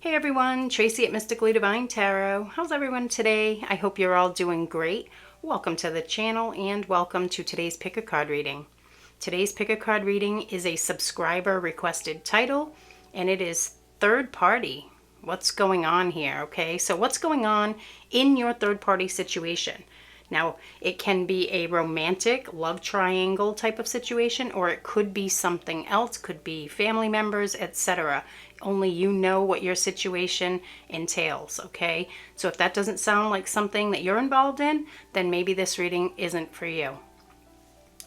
Hey everyone, Tracy at Mystically Divine Tarot. How's everyone today? I hope you're all doing great. Welcome to the channel and welcome to today's pick a card reading. Today's pick a card reading is a subscriber requested title and it is third party. What's going on here? Okay, so what's going on in your third party situation? Now, it can be a romantic love triangle type of situation, or it could be something else, could be family members, etc. Only you know what your situation entails, okay? So if that doesn't sound like something that you're involved in, then maybe this reading isn't for you,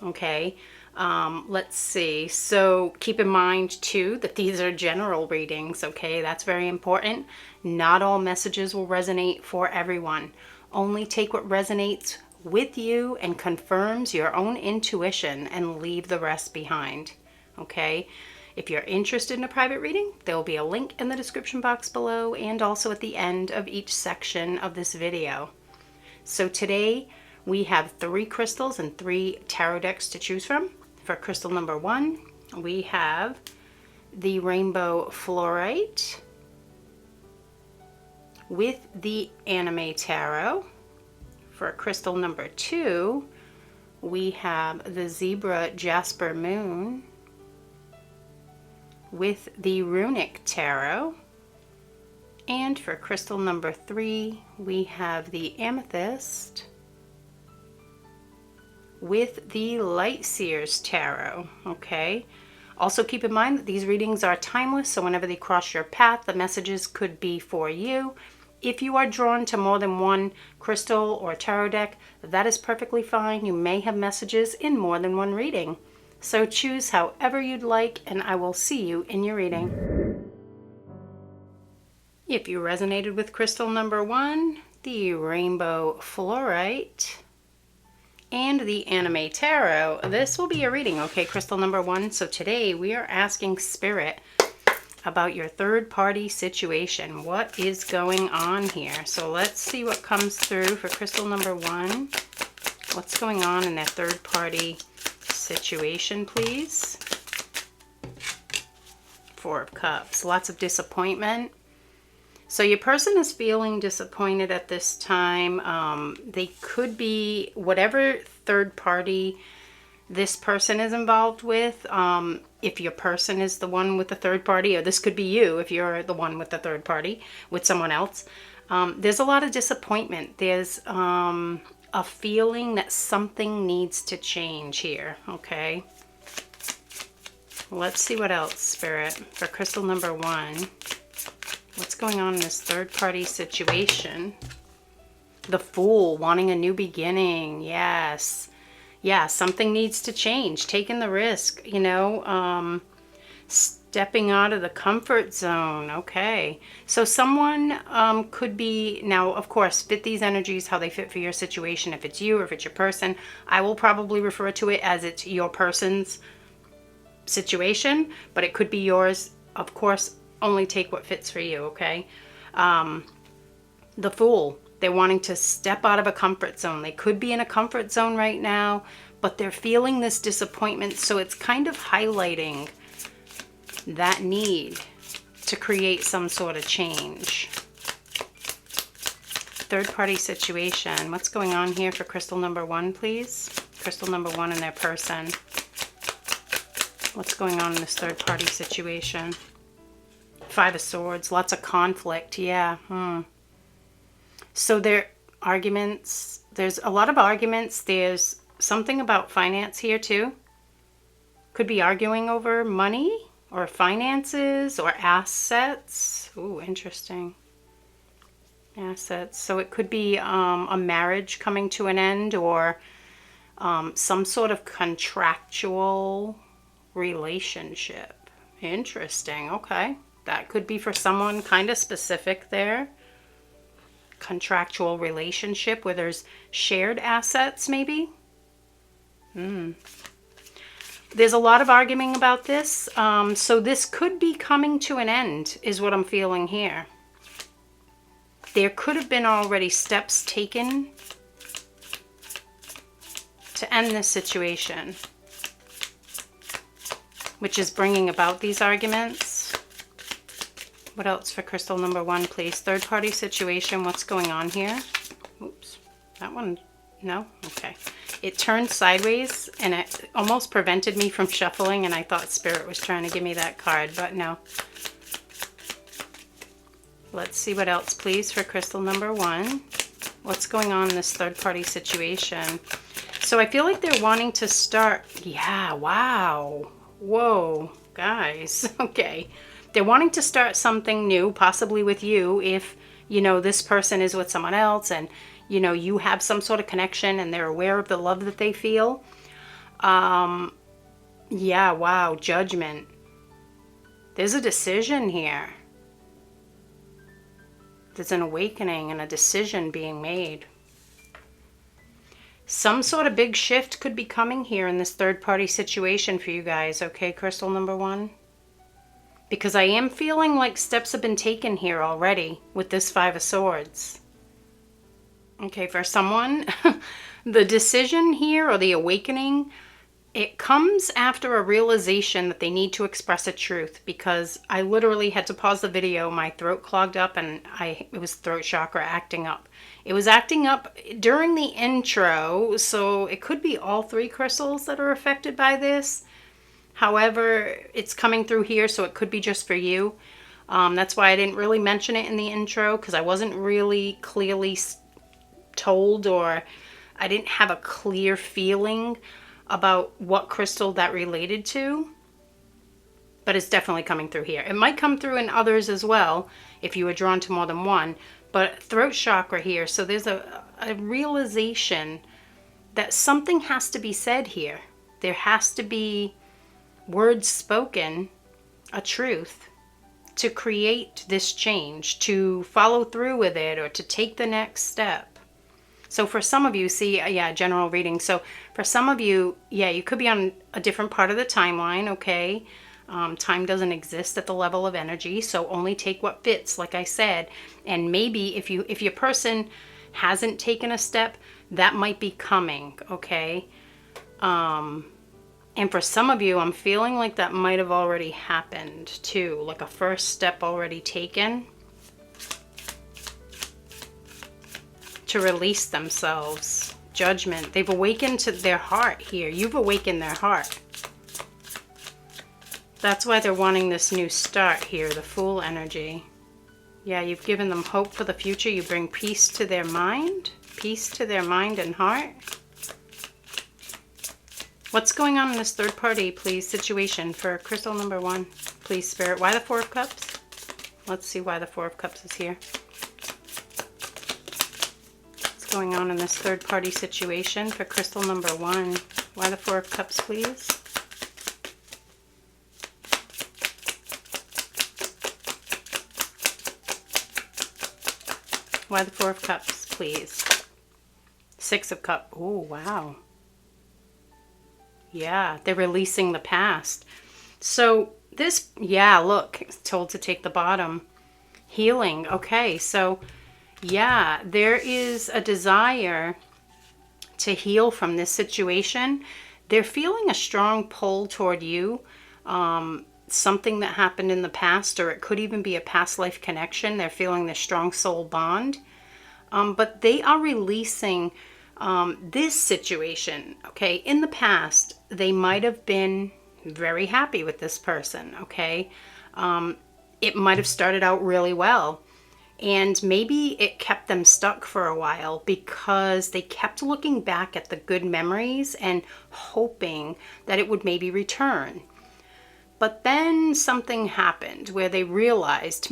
okay? Let's see. So keep in mind too that these are general readings, okay? That's very important. Not all messages will resonate for everyone. Only take what resonates with you and confirms your own intuition and leave the rest behind, okay? If you're interested in a private reading, there will be a link in the description box below and also at the end of each section of this video. So today we have 3 crystals and 3 tarot decks to choose from. For crystal number 1, we have the Rainbow Fluorite with the Anime Tarot. For crystal number 2, we have the Zebra Jasper Moon with the Runic Tarot. And for crystal number 3, we have the Amethyst with the Light Seers Tarot, okay? Also keep in mind that these readings are timeless, so whenever they cross your path, the messages could be for you. If you are drawn to more than one crystal or tarot deck, that is perfectly fine. You may have messages in more than one reading. So choose however you'd like, and I will see you in your reading. If you resonated with crystal number 1, the Rainbow Fluorite, and the Anime Tarot, this will be your reading, okay, crystal number 1. So today we are asking Spirit about your third party situation. What is going on here? So let's see what comes through for crystal number 1. What's going on in their third party situation, please? 4 of Cups. Lots of disappointment. So your person is feeling disappointed at this time. They could be whatever third party this person is involved with. If your person is the one with the third party, or this could be you if you're the one with the third party with someone else, there's a lot of disappointment. There's a feeling that something needs to change here, okay? Let's see what else, Spirit, for crystal number 1. What's going on in this third party situation? The Fool, wanting a new beginning. Yes. Yeah, something needs to change. Taking the risk, you know, stepping out of the comfort zone. Okay. So someone could be, now, of course, fit these energies how they fit for your situation. If it's you or if it's your person, I will probably refer to it as it's your person's situation, but it could be yours. Of course, only take what fits for you, okay? The Fool. They're wanting to step out of a comfort zone. They could be in a comfort zone right now, but they're feeling this disappointment. So it's kind of highlighting that need to create some sort of change. Third party situation. What's going on here for crystal number 1, please? Crystal number 1 and their person. What's going on in this third party situation? 5 of Swords. Lots of conflict. Yeah. So there are arguments. There's a lot of arguments. There's something about finance here too. Could be arguing over money or finances or assets. Ooh, interesting. Assets. So it could be a marriage coming to an end, or some sort of contractual relationship. Interesting. Okay. That could be for someone kind of specific there. Contractual relationship where there's shared assets, maybe. There's a lot of arguing about this. So this could be coming to an end, is what I'm feeling here. There could have been already steps taken to end this situation, which is bringing about these arguments. What else for crystal number 1, please? Third party situation. What's going on here? Oops. That one. No? Okay. It turned sideways and it almost prevented me from shuffling, and I thought Spirit was trying to give me that card, but no. Let's see what else, please, for crystal number 1. What's going on in this third party situation? So I feel like they're wanting to start. Yeah, wow. Whoa, guys. Okay. They're wanting to start something new, possibly with you, if, you know, this person is with someone else and, you know, you have some sort of connection and they're aware of the love that they feel. Yeah, wow, judgment. There's a decision here. There's an awakening and a decision being made. Some sort of big shift could be coming here in this third party situation for you guys, okay, crystal number 1? Because I am feeling like steps have been taken here already with this 5 of Swords. Okay, for someone, the decision here or the awakening, it comes after a realization that they need to express a truth, because I literally had to pause the video. My throat clogged up and it was throat chakra acting up. It was acting up during the intro, so it could be all 3 crystals that are affected by this. However, it's coming through here, so it could be just for you. That's why I didn't really mention it in the intro, because I wasn't really clearly told, or I didn't have a clear feeling about what crystal that related to. But it's definitely coming through here. It might come through in others as well, if you were drawn to more than one. But throat chakra here, so there's a realization that something has to be said here. There has to be words spoken, a truth, to create this change, to follow through with it, or to take the next step. So for some of you, see, yeah, general reading. So for some of you, yeah, you could be on a different part of the timeline, okay? Time doesn't exist at the level of energy, so only take what fits, like I said. And maybe if your person hasn't taken a step, that might be coming, okay? And for some of you, I'm feeling like that might have already happened too, like a first step already taken to release themselves. Judgment. They've awakened to their heart here. You've awakened their heart. That's why they're wanting this new start here, the Fool energy. Yeah, you've given them hope for the future. You bring peace to their mind. Peace to their mind and heart. What's going on in this third party, please, situation for crystal number 1? Please, Spirit. Why the 4 of Cups? Let's see why the 4 of Cups is here. What's going on in this third party situation for crystal number 1? Why the 4 of Cups, please? Why the 4 of Cups, please? 6 of Cups. Oh, wow. Yeah, they're releasing the past. So this, yeah, look, it's told to take the bottom. Healing. Okay, so yeah, there is a desire to heal from this situation. They're feeling a strong pull toward you. Something that happened in the past, or it could even be a past life connection. They're feeling this strong soul bond. But they are releasing this situation, okay? In the past, they might have been very happy with this person, okay? It might have started out really well. And maybe it kept them stuck for a while because they kept looking back at the good memories and hoping that it would maybe return. But then something happened where they realized,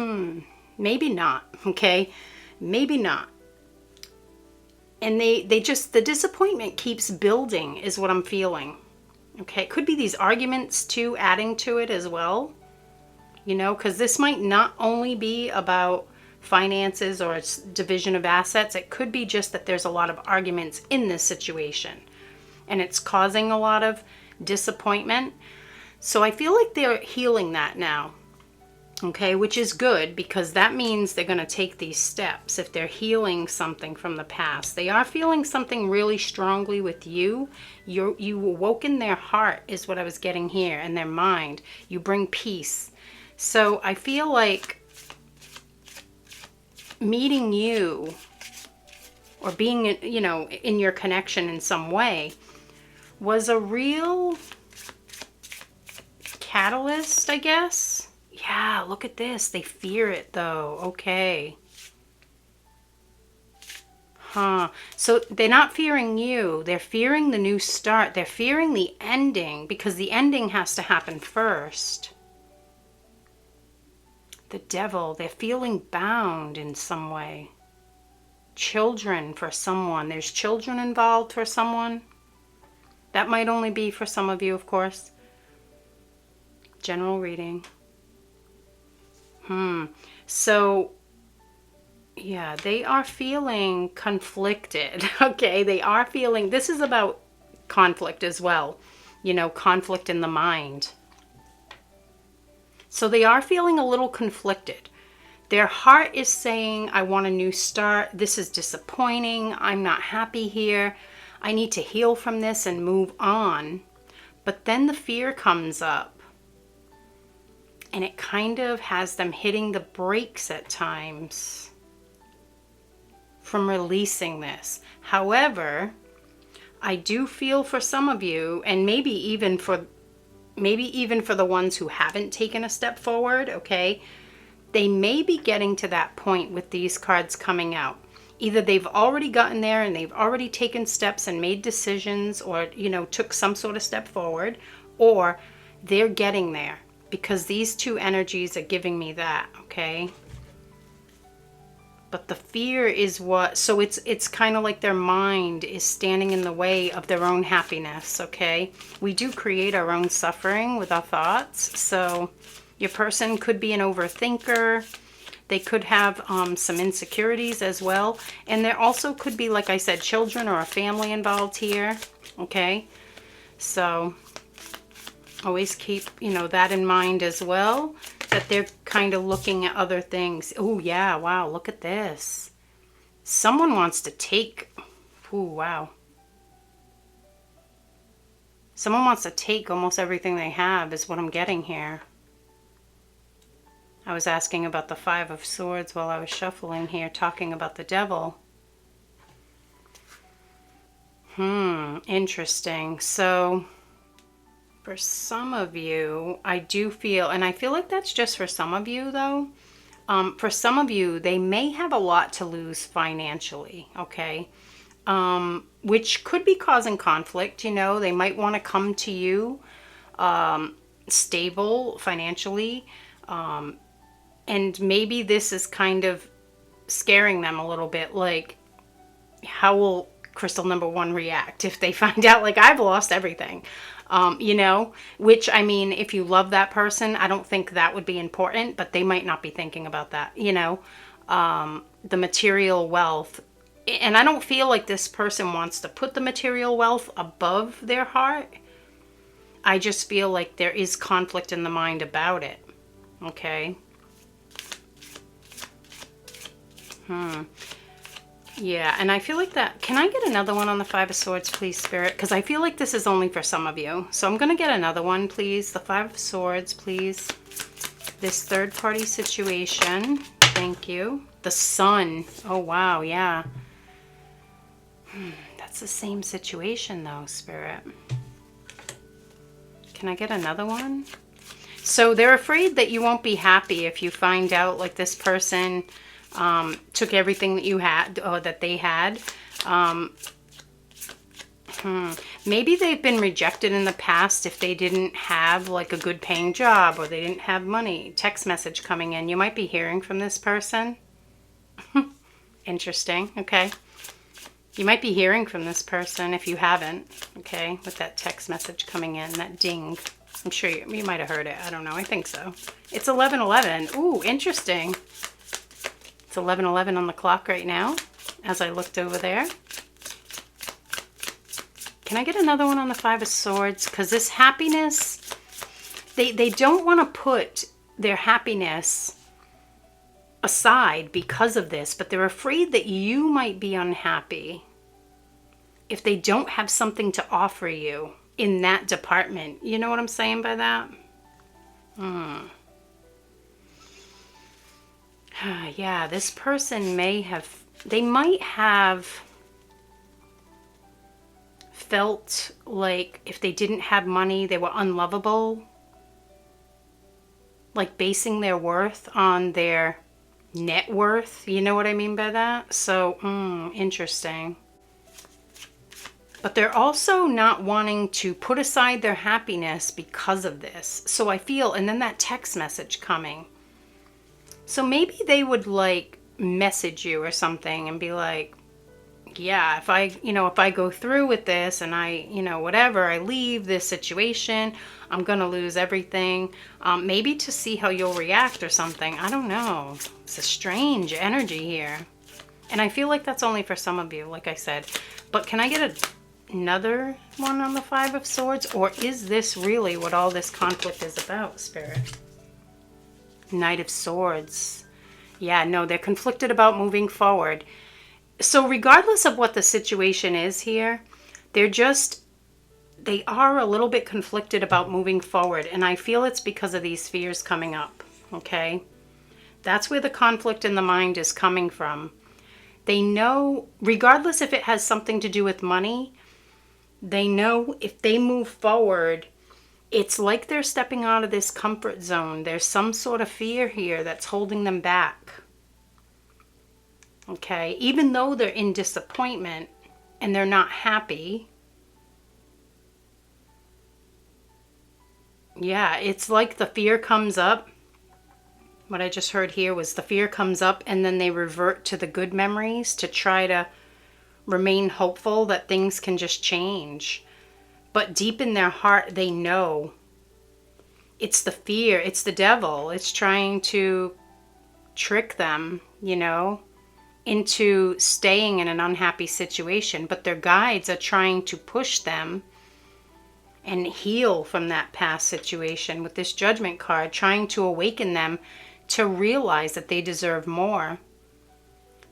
maybe not, okay? Maybe not. And they just, the disappointment keeps building is what I'm feeling. Okay, it could be these arguments too, adding to it as well. You know, because this might not only be about finances or its division of assets. It could be just that there's a lot of arguments in this situation. And it's causing a lot of disappointment. So I feel like they're healing that now. Okay, which is good because that means they're going to take these steps. If they're healing something from the past, they are feeling something really strongly with you. You awoken their heart is what I was getting here, and their mind. You bring peace. So I feel like meeting you or being, you know, in your connection in some way was a real catalyst, I guess. Yeah, look at this. They fear it though. Okay. Huh. So they're not fearing you. They're fearing the new start. They're fearing the ending because the ending has to happen first. The devil, they're feeling bound in some way. Children for someone. There's children involved for someone. That might only be for some of you, of course. General reading. So, yeah, they are feeling conflicted. Okay, they are feeling, this is about conflict as well. You know, conflict in the mind. So they are feeling a little conflicted. Their heart is saying, I want a new start. This is disappointing. I'm not happy here. I need to heal from this and move on. But then the fear comes up. And it kind of has them hitting the brakes at times from releasing this. However, I do feel for some of you, and maybe even for the ones who haven't taken a step forward, okay, they may be getting to that point with these cards coming out. Either they've already gotten there and they've already taken steps and made decisions, or, you know, took some sort of step forward, or they're getting there. Because these two energies are giving me that, okay? But the fear is what, so it's kind of like their mind is standing in the way of their own happiness, okay? We do create our own suffering with our thoughts. So your person could be an overthinker. They could have some insecurities as well. And there also could be, like I said, children or a family involved here, okay? So always keep, you know, that in mind as well, that they're kind of looking at other things. Oh, yeah, wow, look at this. Someone wants to take, oh, wow. Someone wants to take almost everything they have is what I'm getting here. I was asking about the Five of Swords while I was shuffling here, talking about the devil. Interesting. So for some of you, I do feel, and I feel like that's just for some of you though. For some of you, they may have a lot to lose financially, okay? Which could be causing conflict, you know. They might want to come to you stable financially. And maybe this is kind of scaring them a little bit. Like, how will crystal number one react if they find out, like, I've lost everything? You know, which, I mean, if you love that person, I don't think that would be important, but they might not be thinking about that, you know, the material wealth. And I don't feel like this person wants to put the material wealth above their heart. I just feel like there is conflict in the mind about it. Okay. Yeah, and I feel like that, can I get another one on the Five of Swords, please, Spirit? Because I feel like this is only for some of you. So I'm going to get another one, please. The Five of Swords, please. This third-party situation. Thank you. The Sun. Oh, wow, yeah. That's the same situation, though, Spirit. Can I get another one? So they're afraid that you won't be happy if you find out, like, this person took everything that you had, or that they had. Maybe they've been rejected in the past if they didn't have like a good paying job, or they didn't have money. Text message coming in. You might be hearing from this person. Interesting. Okay. You might be hearing from this person if you haven't. Okay. With that text message coming in, that ding. I'm sure you might have heard it. I don't know. I think so. It's 11:11. Ooh, interesting. It's 11:11 on the clock right now as I looked over there. Can I get another one on the Five of Swords? Because this happiness, they don't want to put their happiness aside because of this, but they're afraid that you might be unhappy if they don't have something to offer you in that department. You know what I'm saying by that? Yeah, this person they might have felt like if they didn't have money, they were unlovable. Like basing their worth on their net worth. You know what I mean by that? So, interesting. But they're also not wanting to put aside their happiness because of this. So I feel, and then that text message coming. So maybe they would like message you or something and be like, yeah, if I go through with this and whatever, I leave this situation, I'm going to lose everything. Maybe to see how you'll react or something. I don't know. It's a strange energy here. And I feel like that's only for some of you, like I said. But can I get another one on the Five of Swords? Or is this really what all this conflict is about, Spirit? Knight of Swords. Yeah, no, they're conflicted about moving forward. So regardless of what the situation is here, they are a little bit conflicted about moving forward. And I feel it's because of these fears coming up, okay? That's where the conflict in the mind is coming from. They know, regardless if it has something to do with money, they know if they move forward, it's like they're stepping out of this comfort zone. There's some sort of fear here that's holding them back. Okay, even though they're in disappointment and they're not happy. Yeah, it's like the fear comes up. What I just heard here was the fear comes up and then they revert to the good memories to try to remain hopeful that things can just change. But deep in their heart, they know it's the fear, it's the devil. It's trying to trick them, into staying in an unhappy situation. But their guides are trying to push them and heal from that past situation with this Judgment card, trying to awaken them to realize that they deserve more.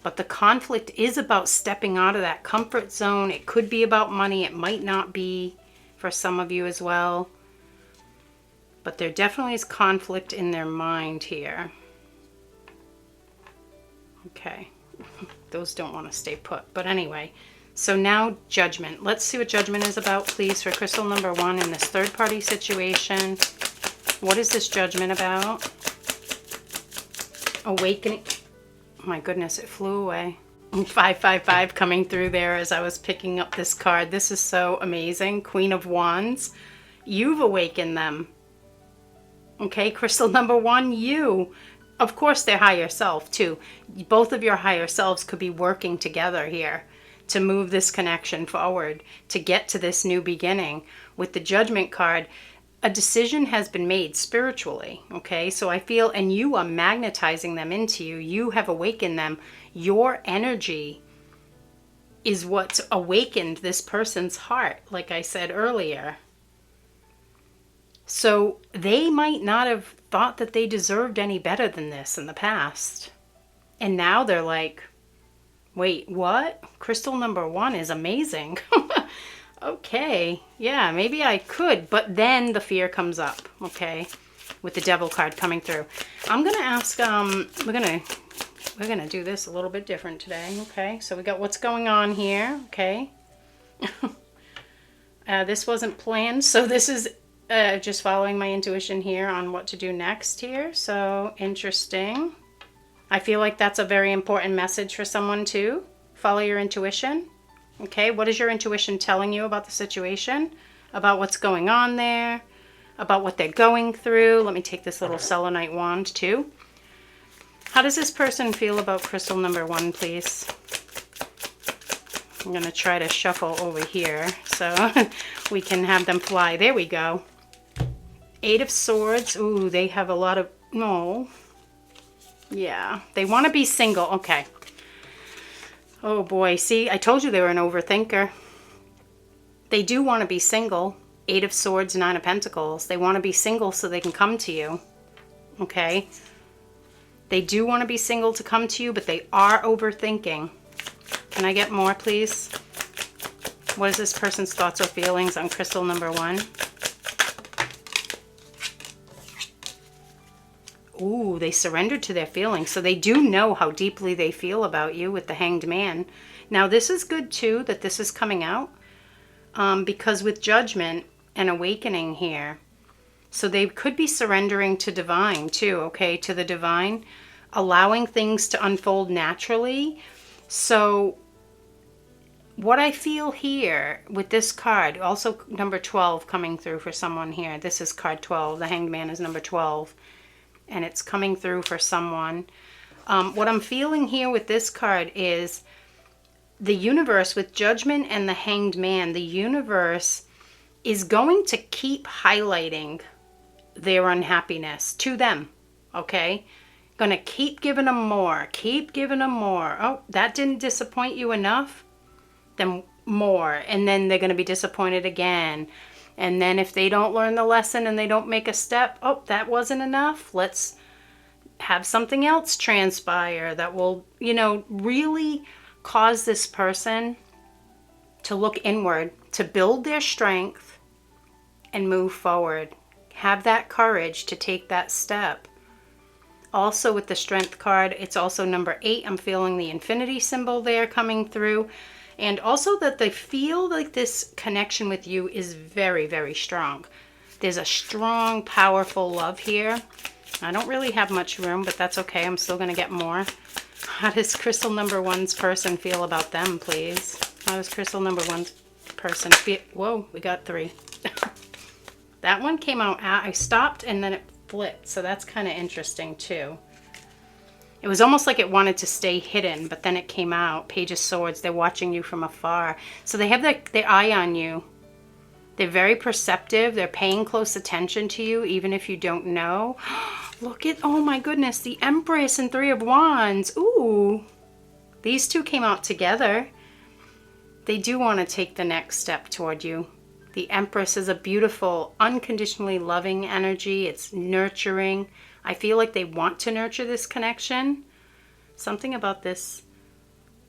But the conflict is about stepping out of that comfort zone. It could be about money. It might not be for some of you as well. But there definitely is conflict in their mind here. Okay. Those don't want to stay put. But anyway, so now Judgment. Let's see what Judgment is about, please, for crystal number 1 in this third-party situation. What is this Judgment about? Awakening. Oh my goodness, it flew away. 555 coming through there as I was picking up this card. This is so amazing. Queen of Wands. You've awakened them. Okay, crystal number 1, you. Of course, their higher self, too. Both of your higher selves could be working together here to move this connection forward, to get to this new beginning. With the Judgment card, a decision has been made spiritually, okay? So I feel, and you are magnetizing them into you. You have awakened them. Your energy is what's awakened this person's heart, like I said earlier. So they might not have thought that they deserved any better than this in the past. And now they're like, wait, what? Crystal number 1 is amazing. Okay, yeah, maybe I could. But then the fear comes up, okay, with the Devil card coming through. I'm going to ask, we're going to do this a little bit different today, okay? So we got what's going on here, okay? This wasn't planned, so this is just following my intuition here on what to do next here. So interesting. I feel like that's a very important message for someone too. Follow your intuition. Okay, what is your intuition telling you about the situation? About what's going on there? About what they're going through? Let me take this little selenite wand too. How does this person feel about crystal number 1, please? I'm going to try to shuffle over here so we can have them fly. There we go. 8 of Swords. Ooh, they have a lot of... No. Yeah, they want to be single. Okay. Oh boy, see, I told you they were an overthinker. They do want to be single. 8 of Swords, 9 of Pentacles. They want to be single so they can come to you. Okay? They do want to be single to come to you, but they are overthinking. Can I get more, please? What is this person's thoughts or feelings on crystal number 1? Ooh, they surrendered to their feelings. So they do know how deeply they feel about you with the Hanged Man. Now this is good too that this is coming out because with Judgment and Awakening here, so they could be surrendering to divine too, okay, to the divine, allowing things to unfold naturally. So what I feel here with this card, also number 12 coming through for someone here. This is card 12. The Hanged Man is number 12. And it's coming through for someone. What I'm feeling here with this card is the universe with Judgment and the Hanged Man. The universe is going to keep highlighting their unhappiness to them, okay? Gonna keep giving them more, keep giving them more. Oh, that didn't disappoint you enough? Then more. And then they're gonna be disappointed again. And then if they don't learn the lesson and they don't make a step, oh, that wasn't enough. Let's have something else transpire that will, you know, really cause this person to look inward, to build their strength and move forward. Have that courage to take that step. Also with the Strength card, it's also number 8. I'm feeling the infinity symbol there coming through. And also that they feel like this connection with you is very, very strong. There's a strong, powerful love here. I don't really have much room, but that's okay. I'm still going to get more. How does crystal number 1's person feel about them, please? How does crystal number 1's person feel? Whoa, we got 3. That one came out, I stopped and then it flipped. So that's kind of interesting too. It was almost like it wanted to stay hidden, but then it came out. Page of Swords, they're watching you from afar. So they have their eye on you. They're very perceptive. They're paying close attention to you, even if you don't know. Look at, oh my goodness, the Empress and 3 of Wands. Ooh, these two came out together. They do want to take the next step toward you. The Empress is a beautiful, unconditionally loving energy. It's nurturing. I feel like they want to nurture this connection. Something about this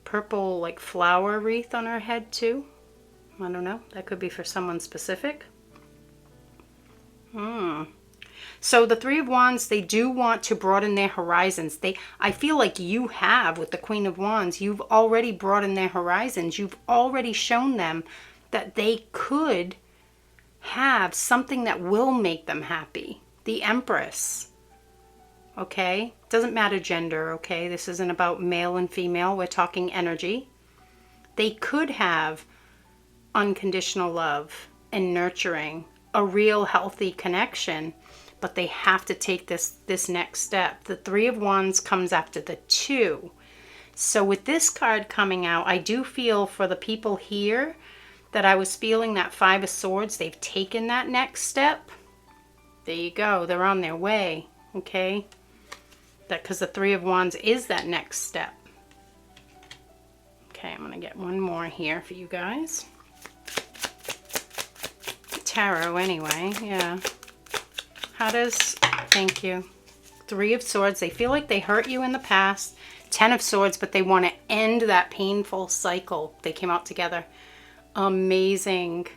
purple like flower wreath on her head too. I don't know. That could be for someone specific. So the 3 of Wands, they do want to broaden their horizons. I feel like you have with the Queen of Wands. You've already broadened their horizons. You've already shown them that they could have something that will make them happy. The Empress. Okay? Doesn't matter gender, okay? This isn't about male and female. We're talking energy. They could have unconditional love and nurturing, a real healthy connection, but they have to take this next step. The 3 of Wands comes after the 2. So with this card coming out, I do feel for the people here that I was feeling that 5 of Swords, they've taken that next step. There you go. They're on their way, okay? That because the 3 of Wands is that next step. Okay, I'm going to get one more here for you guys. Tarot anyway, yeah. How does, thank you. 3 of Swords, they feel like they hurt you in the past. 10 of Swords, but they want to end that painful cycle. They came out together. Amazing.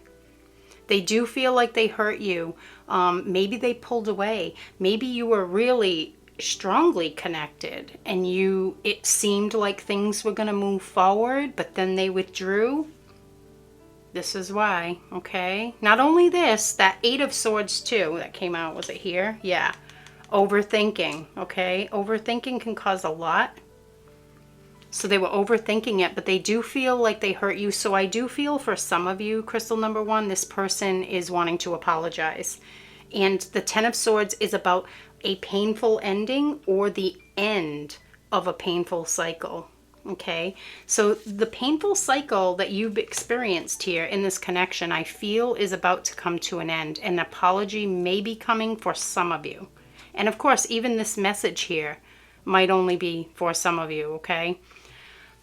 They do feel like they hurt you. Maybe they pulled away. Maybe you were really strongly connected and it seemed like things were going to move forward, but then they withdrew. This is why, okay? Not only this, that 8 of Swords too that came out, was it here? Yeah. Overthinking, okay? Overthinking can cause a lot. So they were overthinking it, but they do feel like they hurt you. So I do feel for some of you, crystal number 1, this person is wanting to apologize. And the 10 of Swords is about a painful ending or the end of a painful cycle. Okay, so the painful cycle that you've experienced here in this connection, I feel is about to come to an end. An apology may be coming for some of you. And of course, even this message here might only be for some of you, okay?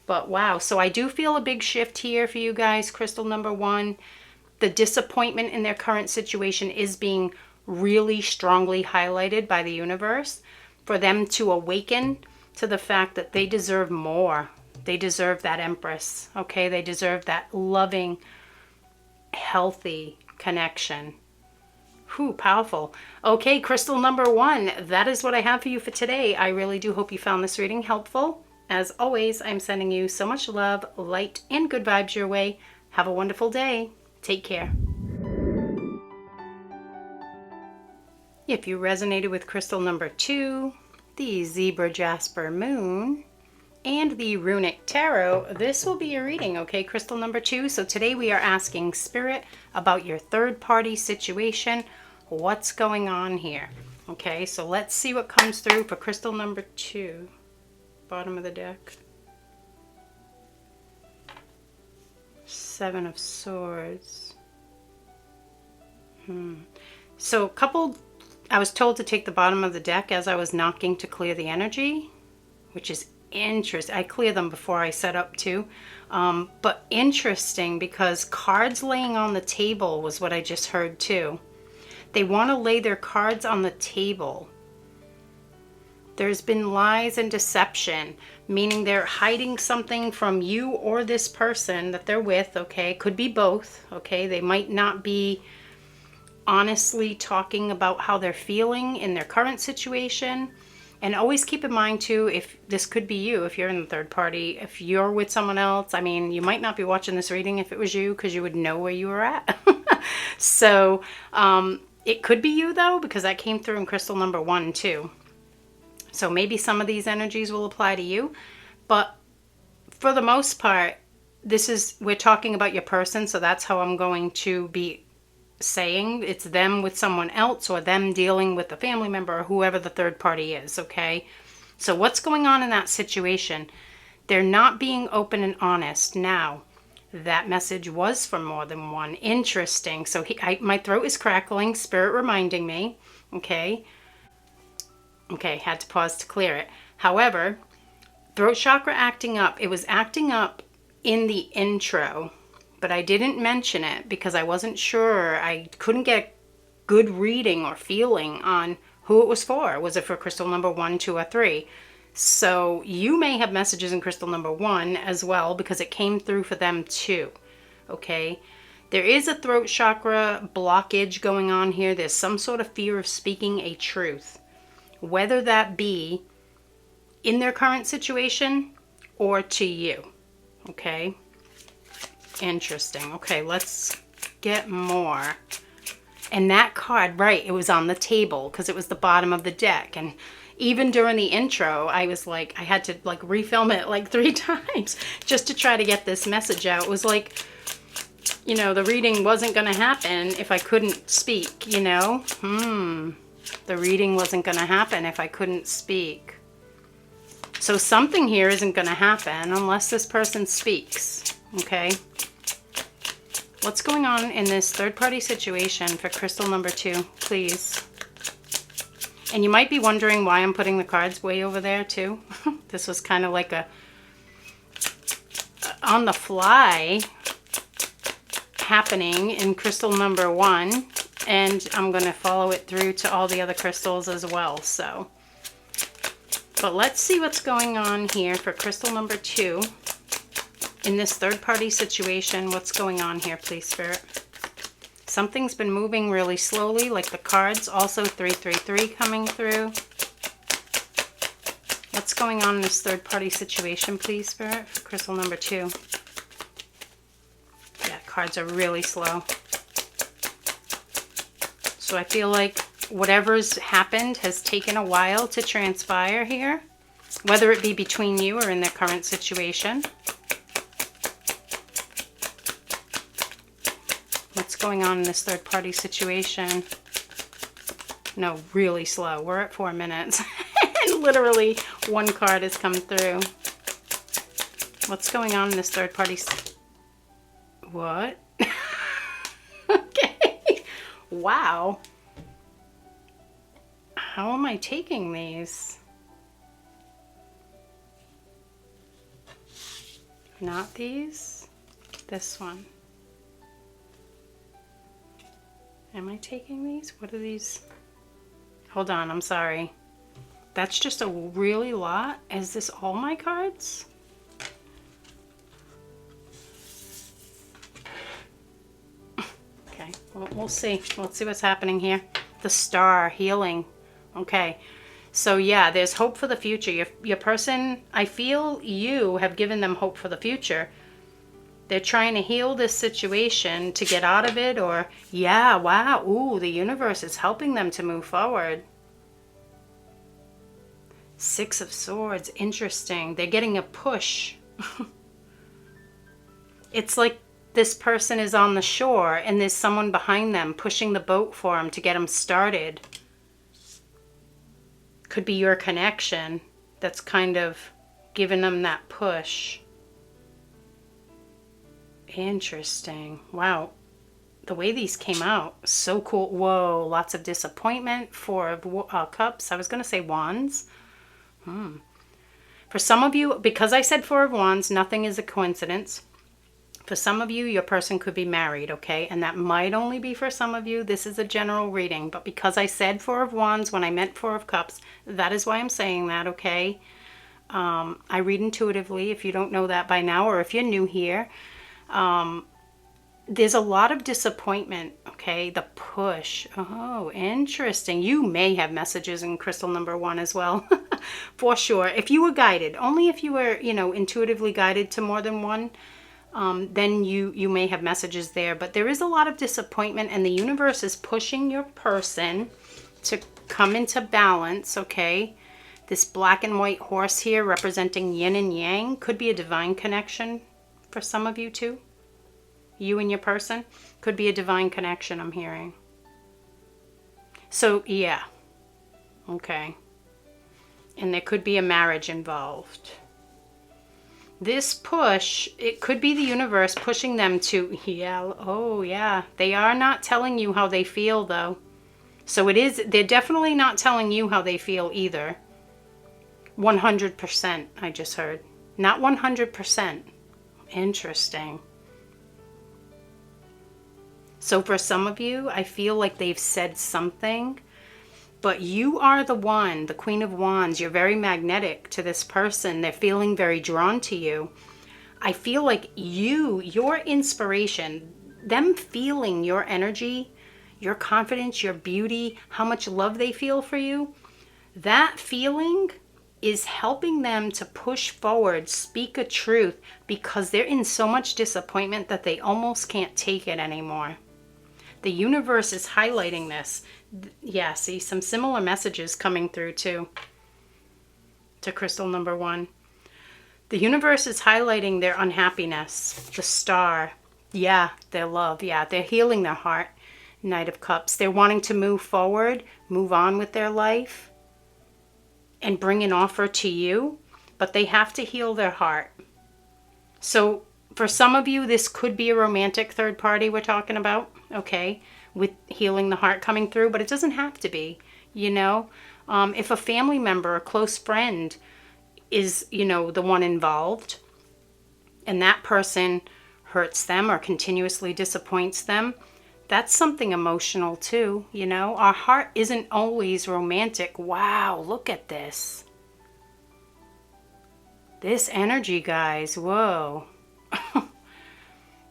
But wow, so I do feel a big shift here for you guys, crystal number 1. The disappointment in their current situation is being really strongly highlighted by the universe for them to awaken to the fact that they deserve more. They deserve that Empress, okay? They deserve that loving, healthy connection Whew, powerful. Okay, crystal number 1. That is what I have for you for today. I really do hope you found this reading helpful. As always, I'm sending you so much love, light, and good vibes your way. Have a wonderful day. Take care. If you resonated with crystal number 2, the Zebra Jasper Moon, and the Runic Tarot, this will be your reading, okay, crystal number 2. So today we are asking Spirit about your third-party situation. What's going on here? Okay, so let's see what comes through for crystal number 2. Bottom of the deck. 7 of Swords. So I was told to take the bottom of the deck as I was knocking to clear the energy, which is interesting. I clear them before I set up too. But interesting because cards laying on the table was what I just heard too. They want to lay their cards on the table. There's been lies and deception, meaning they're hiding something from you or this person that they're with, okay? Could be both, okay? They might not be honestly talking about how they're feeling in their current situation. And always keep in mind too, if this could be you, if you're in the third party, if you're with someone else, I mean, you might not be watching this reading if it was you, because you would know where you were at. So it could be you though, because that came through in crystal number 1 too. So maybe some of these energies will apply to you, but for the most part, we're talking about your person. So that's how I'm going to be saying it's them with someone else, or them dealing with a family member, or whoever the third party is, okay? So what's going on in that situation? They're not being open and honest. Now, that message was from more than one. Interesting. So my throat is crackling, Spirit reminding me, okay? Okay, had to pause to clear it. However, throat chakra acting up. It was acting up in the intro, but I didn't mention it because I wasn't sure. I couldn't get good reading or feeling on who it was for. Was it for crystal number 1, 2, or 3? So you may have messages in crystal number 1 as well, because it came through for them too. Okay? There is a throat chakra blockage going on here. There's some sort of fear of speaking a truth, whether that be in their current situation or to you. Okay? Interesting. Okay, let's get more. And that card, right, it was on the table because it was the bottom of the deck. And even during the intro, I was like, I had to like refilm it like 3 times just to try to get this message out. It was like, you know, the reading wasn't going to happen if I couldn't speak, you know? The reading wasn't going to happen if I couldn't speak. So something here isn't going to happen unless this person speaks, okay? What's going on in this third-party situation for crystal number 2, please? And you might be wondering why I'm putting the cards way over there too. This was kind of like a on the fly happening in crystal number 1, and I'm going to follow it through to all the other crystals as well. So, but let's see what's going on here for crystal number 2 in this third-party situation. What's going on here, please, Spirit? Something's been moving really slowly, like the cards. Also 333 coming through. What's going on in this third-party situation, please, Spirit, for crystal number 2? Yeah, cards are really slow. So I feel like whatever's happened has taken a while to transpire here, whether it be between you or in their current situation. What's going on in this third-party situation? No, really slow. We're at 4 minutes. And literally 1 card has come through. What's going on in this third-party... What? Okay. Wow. How am I taking these? Not these. This one. Am I taking these? What are these? Hold on, I'm sorry. That's just a really lot. Is this all my cards? Okay, we'll see. Let's see what's happening here. The Star, healing. Okay. So yeah, there's hope for the future. Your person, I feel you have given them hope for the future. They're trying to heal this situation to get out of it, or yeah, wow, ooh, the universe is helping them to move forward. Six of Swords, interesting. They're getting a push. It's like this person is on the shore and there's someone behind them pushing the boat for them to get them started. Could be your connection that's kind of giving them that push. Interesting. Wow. The way these came out, so cool. Whoa, lots of disappointment. Four of Cups. I was going to say Wands. For some of you, because I said Four of Wands, nothing is a coincidence. For some of you, your person could be married, okay? And that might only be for some of you. This is a general reading. But because I said Four of Wands when I meant Four of Cups, that is why I'm saying that, okay? I read intuitively, if you don't know that by now, or if you're new here. There's a lot of disappointment, okay? The push. Oh, interesting. You may have messages in crystal number 1 as well, for sure. If you were guided, only if you were, intuitively guided to more than one, then you may have messages there. But there is a lot of disappointment, and the universe is pushing your person to come into balance, okay? This black and white horse here representing yin and yang could be a divine connection for some of you too. You and your person could be a divine connection, I'm hearing. So, yeah. Okay. And there could be a marriage involved. This push, it could be the universe pushing them to, yeah, oh yeah. They are not telling you how they feel though. So they're definitely not telling you how they feel either. 100%, I just heard. Not 100%. Interesting. So for some of you, I feel like they've said something, but you are the one, the Queen of Wands. You're very magnetic to this person. They're feeling very drawn to you. I feel like your inspiration, them feeling your energy, your confidence, your beauty, how much love they feel for you, that feeling is helping them to push forward, speak a truth, because they're in so much disappointment that they almost can't take it anymore. The universe is highlighting this. Yeah, see some similar messages coming through too, to crystal number 1. The universe is highlighting their unhappiness, the Star. Yeah, their love. Yeah, they're healing their heart. Knight of Cups. They're wanting to move forward, move on with their life, and bring an offer to you, but they have to heal their heart. So for some of you, this could be a romantic third party we're talking about, okay, with healing the heart coming through, but it doesn't have to be, If a family member, a close friend is, the one involved, and that person hurts them or continuously disappoints them, that's something emotional too, Our heart isn't always romantic. Wow, look at this. This energy, guys, whoa.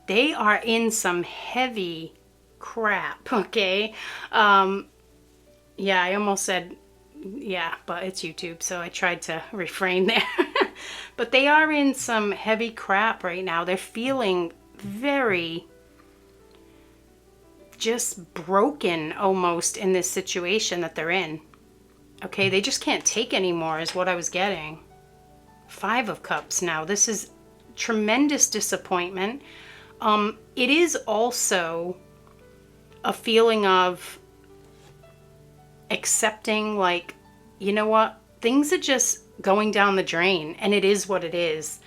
They are in some heavy crap, okay? Yeah, I almost said, yeah, but it's YouTube, so I tried to refrain there. But they are in some heavy crap right now. They're feeling very just broken almost in this situation that they're in. Okay, they just can't take anymore is what I was getting. 5 of Cups now. This is tremendous disappointment. It is also a feeling of accepting, like, you know what? Things are just going down the drain, and it is what it is.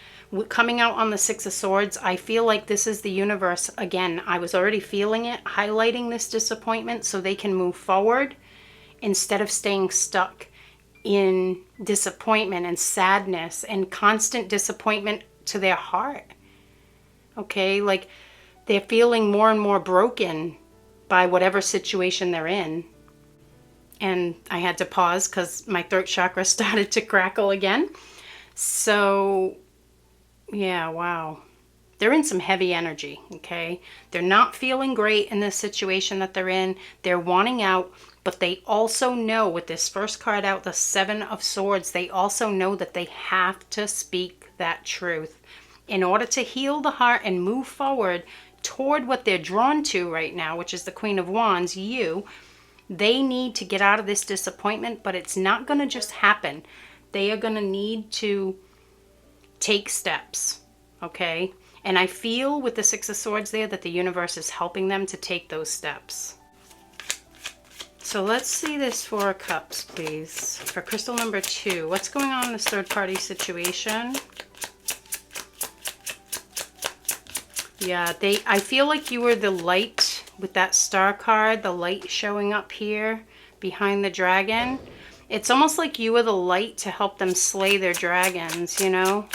Coming out on the 6 of Swords, I feel like this is the universe. Again, I was already feeling it, highlighting this disappointment so they can move forward instead of staying stuck in disappointment and sadness and constant disappointment to their heart. Okay, like they're feeling more and more broken by whatever situation they're in. And I had to pause because my throat chakra started to crackle again. So, yeah, wow. they're in some heavy energy, okay? They're not feeling great in this situation that they're in. They're wanting out, but they also know with this first card out, the Seven of Swords, they also know that they have to speak that truth in order to heal the heart and move forward toward what they're drawn to right now, which is the Queen of Wands, you. They need to get out of this disappointment, but it's not going to just happen. They are going to need to take steps, okay? And I feel with the Six of Swords there that the universe is helping them to take those steps. So let's see this Four of Cups, please. For crystal number 2, what's going on in this third-party situation? Yeah, I feel like you were the light with that star card, the light showing up here behind the dragon. It's almost like you were the light to help them slay their dragons, you know?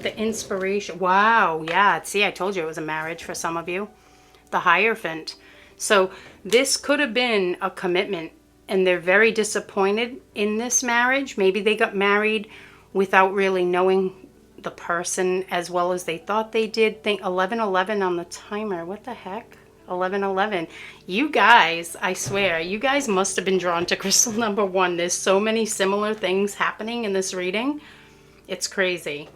The inspiration. Wow, yeah. See, I told you it was a marriage for some of you. The Hierophant. So this could have been a commitment, and they're very disappointed in this marriage. Maybe they got married without really knowing the person as well as they thought they did. Think 11:11 on the timer. What the heck? 11:11. You guys, I swear, you guys must have been drawn to crystal number 1. There's so many similar things happening in this reading. It's crazy.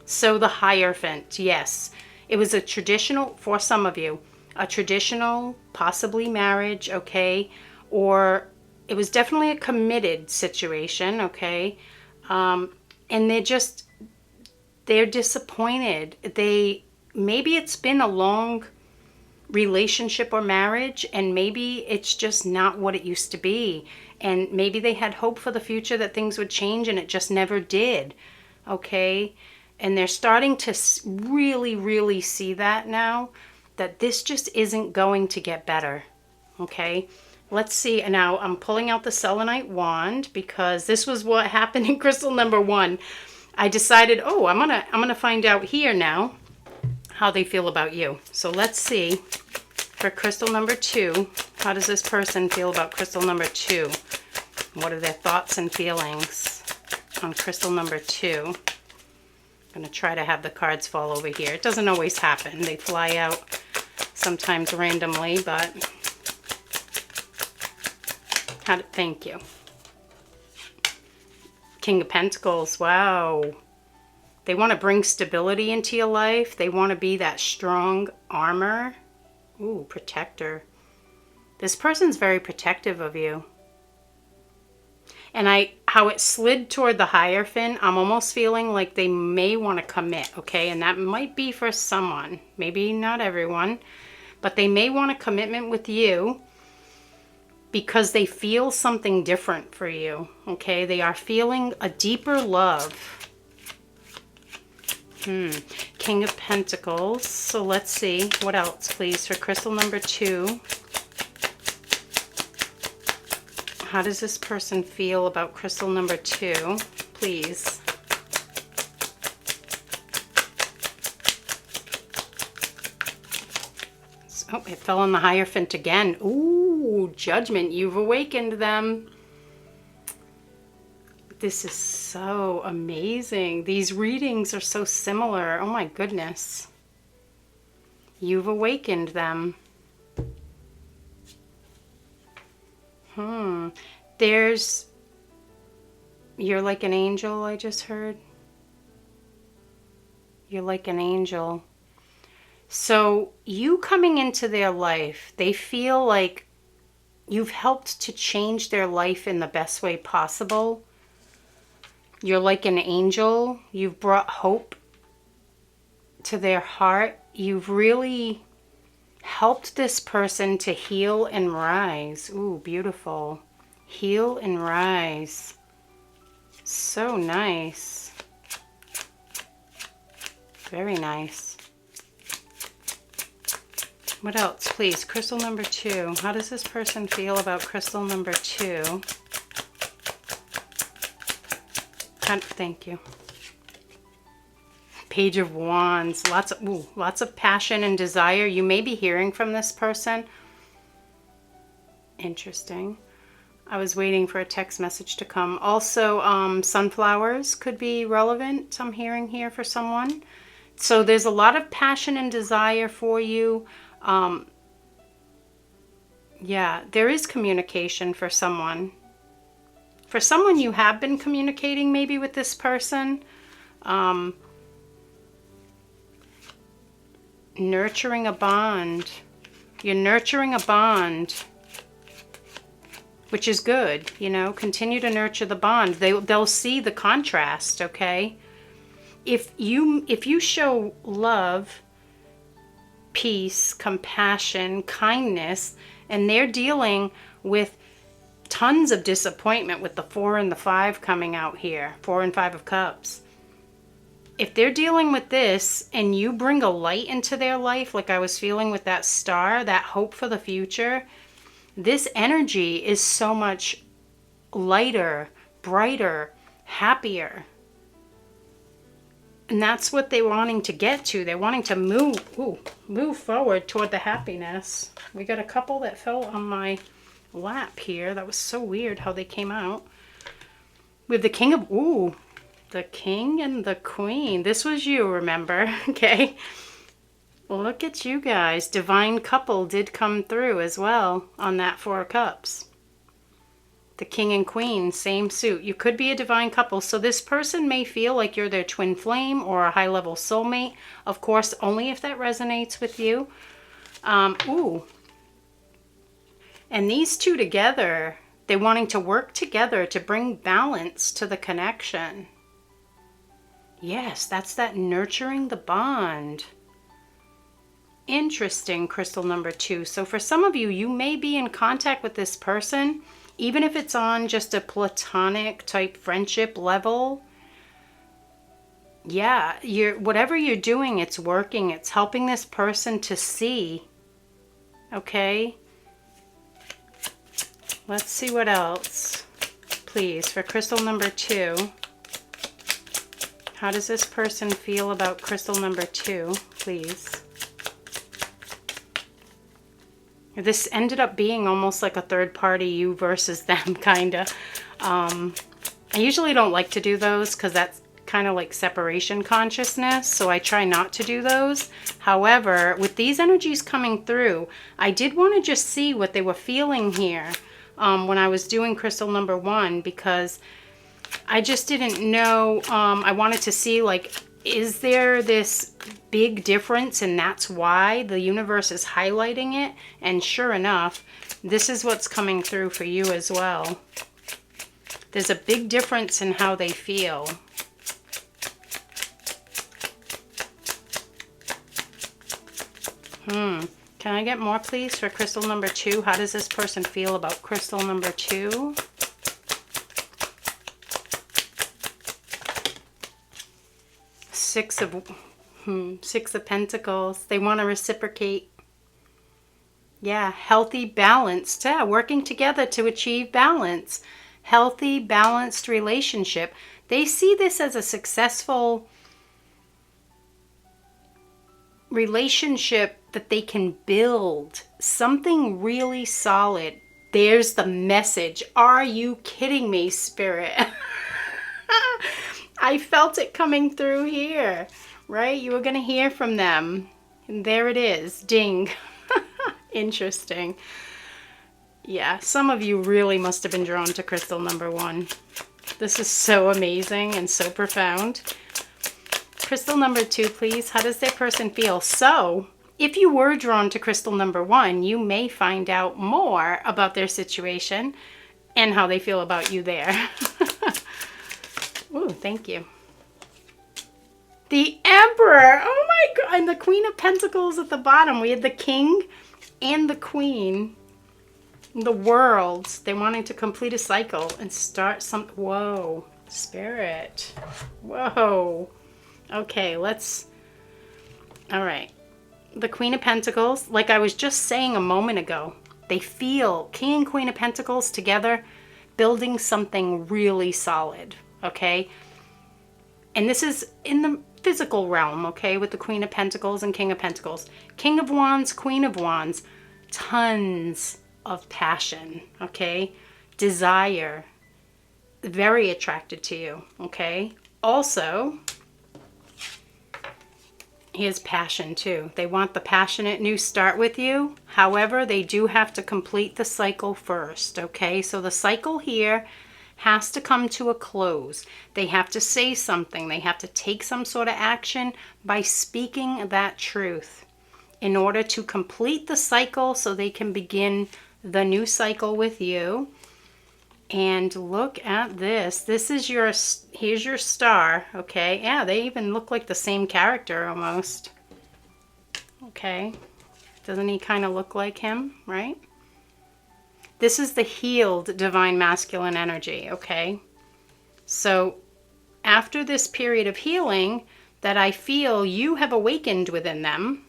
So the Hierophant, yes. It was a traditional, for some of you, a traditional, possibly marriage, okay? Or it was definitely a committed situation, okay? And they're disappointed. Maybe it's been a long relationship or marriage, and maybe it's just not what it used to be. And maybe they had hope for the future that things would change, and it just never did, okay? And they're starting to really, really see that now, that this just isn't going to get better, okay? Let's see. Now, I'm pulling out the Selenite wand because this was what happened in crystal number 1. I decided, oh, I'm gonna find out here now how they feel about you. So let's see for crystal number 2, how does this person feel about crystal number 2? What are their thoughts and feelings on crystal number 2? I'm gonna try to have the cards fall over here. It doesn't always happen. They fly out sometimes randomly, but thank you. King of Pentacles, wow. They want to bring stability into your life. They want to be that strong armor. Ooh, protector. This person's very protective of you. And how it slid toward the Hierophant, I'm almost feeling like they may want to commit, okay? And that might be for someone. Maybe not everyone. But they may want a commitment with you, because they feel something different for you, okay? They are feeling a deeper love. King of Pentacles. So let's see. What else, please, for crystal number 2? How does this person feel about crystal number 2? Please. Oh, it fell on the Hierophant again. Ooh, Judgment. You've awakened them. This is so amazing. These readings are so similar. Oh my goodness. You've awakened them. You're like an angel, I just heard. You're like an angel. So you coming into their life, they feel like you've helped to change their life in the best way possible. You're like an angel. You've brought hope to their heart. You've really helped this person to heal and rise. Ooh, beautiful. Heal and rise. So nice. Very nice. What else, please? Crystal number 2. How does this person feel about crystal number 2? Thank you. Page of Wands. Lots of passion and desire. You may be hearing from this person. Interesting. I was waiting for a text message to come. Also, sunflowers could be relevant, I'm hearing here, for someone. So there's a lot of passion and desire for you. Yeah, there is communication for someone. For someone, you have been communicating maybe with this person. Nurturing a bond. You're nurturing a bond, which is good, you know. Continue to nurture the bond. They'll see the contrast, okay? If you show love, peace, compassion, kindness, and they're dealing with tons of disappointment with the 4 and the 5 coming out here, 4 and 5 of Cups. If they're dealing with this and you bring a light into their life, like I was feeling with that star, that hope for the future, this energy is so much lighter, brighter, happier. And that's what they're wanting to get to. They're wanting to move forward toward the happiness. We got a couple that fell on my lap here. That was so weird how they came out. We have the King of... Ooh, the King and the Queen. This was you, remember? Okay. Well, look at you guys. Divine couple did come through as well on that 4 of Cups. The King and Queen, same suit. You could be a divine couple. So this person may feel like you're their twin flame or a high-level soulmate. Of course, only if that resonates with you. Ooh. And these two together, they're wanting to work together to bring balance to the connection. Yes, that's that nurturing the bond. Interesting, crystal number 2. So for some of you, you may be in contact with this person, even if it's on just a platonic type friendship level. Yeah, whatever you're doing, it's working. It's helping this person to see. Okay? Let's see what else, please, for crystal number 2. How does this person feel about crystal number 2, please? This ended up being almost like a third party, you versus them, kind of. I usually don't like to do those because that's kind of like separation consciousness, so I try not to do those. However, with these energies coming through, I did want to just see what they were feeling here when I was doing crystal number 1, because I just didn't know. I wanted to see, like, is there this big difference, and that's why the universe is highlighting it. And sure enough, this is what's coming through for you as well. There's a big difference in how they feel. Can I get more, please, for crystal number 2? How does this person feel about crystal number 2? Six of Pentacles. They want to reciprocate. Yeah, healthy, balanced. Yeah, working together to achieve balance. Healthy, balanced relationship. They see this as a successful relationship that they can build. Something really solid. There's the message. Are you kidding me, Spirit? I felt it coming through here, right? You were going to hear from them. And there it is. Ding. Interesting. Yeah, some of you really must have been drawn to crystal number 1. This is so amazing and so profound. Crystal number 2, please. How does that person feel? So, if you were drawn to crystal number 1, you may find out more about their situation and how they feel about you there. Ooh, thank you. The Emperor. Oh my God. And the Queen of Pentacles at the bottom. We had the King and the Queen. The World. They're wanting to complete a cycle and start some... Whoa. Spirit. Whoa. Okay, let's... All right. The Queen of Pentacles. Like I was just saying a moment ago. They feel King and Queen of Pentacles together building something really solid. Okay, and this is in the physical realm, okay, with the Queen of Pentacles and King of Pentacles. King of Wands, Queen of Wands, tons of passion, okay, desire, very attracted to you, okay. Also, He has passion too. They want the passionate new start with you. However, they do have to complete the cycle first, okay? So the cycle here has to come to a close. They have to say something. They have to take some sort of action by speaking that truth in order to complete the cycle so they can begin the new cycle with you. And look at this. This is here's your star, okay? Yeah, they even look like the same character almost. Okay. Doesn't he kind of look like him, right? This is the healed divine masculine energy, okay? So after this period of healing that I feel you have awakened within them,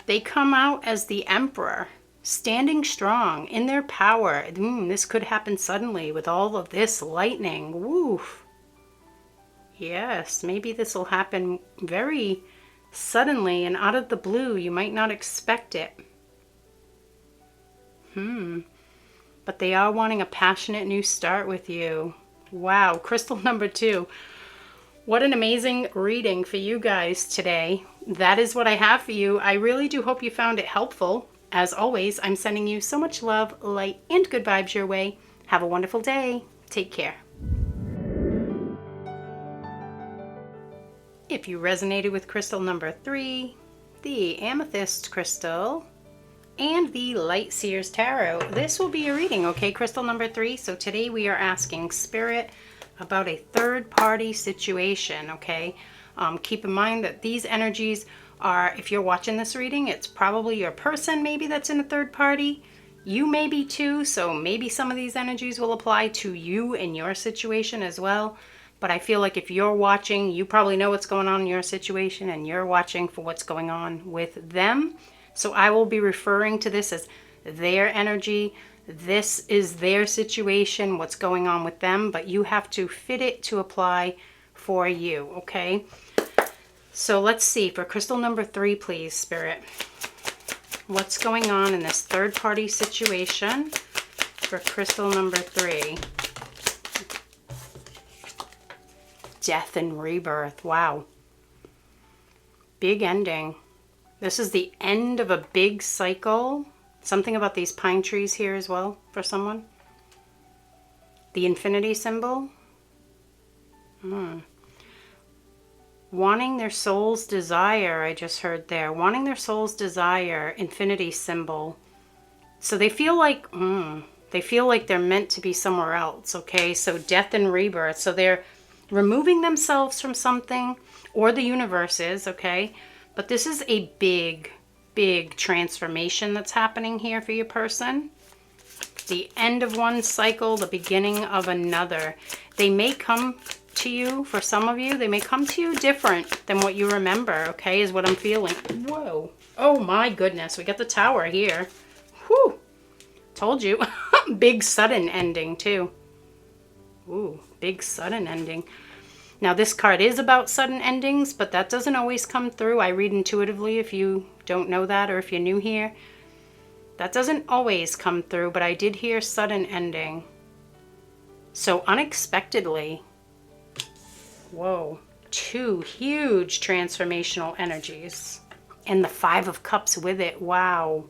they come out as the Emperor, standing strong in their power. This could happen suddenly with all of this lightning. Woof. Yes, maybe this will happen very suddenly and out of the blue. You might not expect it. But they are wanting a passionate new start with you. Wow, crystal number 2. What an amazing reading for you guys today. That is what I have for you. I really do hope you found it helpful. As always, I'm sending you so much love, light, and good vibes your way. Have a wonderful day. Take care. If you resonated with crystal number 3, the amethyst crystal, and the Light Seers Tarot, this will be your reading, okay, crystal number 3? So today we are asking Spirit about a third-party situation, okay? Keep in mind that these energies are, if you're watching this reading, it's probably your person maybe that's in a third party. You may be too, so maybe some of these energies will apply to you in your situation as well. But I feel like if you're watching, you probably know what's going on in your situation and you're watching for what's going on with them. So I will be referring to this as their energy. This is their situation, what's going on with them, but you have to fit it to apply for you, okay? So let's see, for crystal number 3, please, Spirit. What's going on in this third-party situation for crystal number 3? Death and rebirth. Wow. Big ending. This is the end of a big cycle. Something about these pine trees here as well for someone. The infinity symbol. Wanting their soul's desire, I just heard there. Wanting their soul's desire, infinity symbol. So they feel like, they're meant to be somewhere else, okay? So death and rebirth. So they're removing themselves from something, or the universe is, okay? But this is a big, big transformation that's happening here for your person. The end of one cycle, the beginning of another. They may come to you, for some of you, they may come to you different than what you remember, okay, is what I'm feeling. Whoa. Oh my goodness, we got the tower here. Whew. Told you. Big sudden ending too. Ooh, big sudden ending. Now this card is about sudden endings, but that doesn't always come through. I read intuitively if you don't know that, or if you're new here. That doesn't always come through, but I did hear sudden ending. So unexpectedly, whoa, 2 huge transformational energies. And the 5 of Cups with it, wow.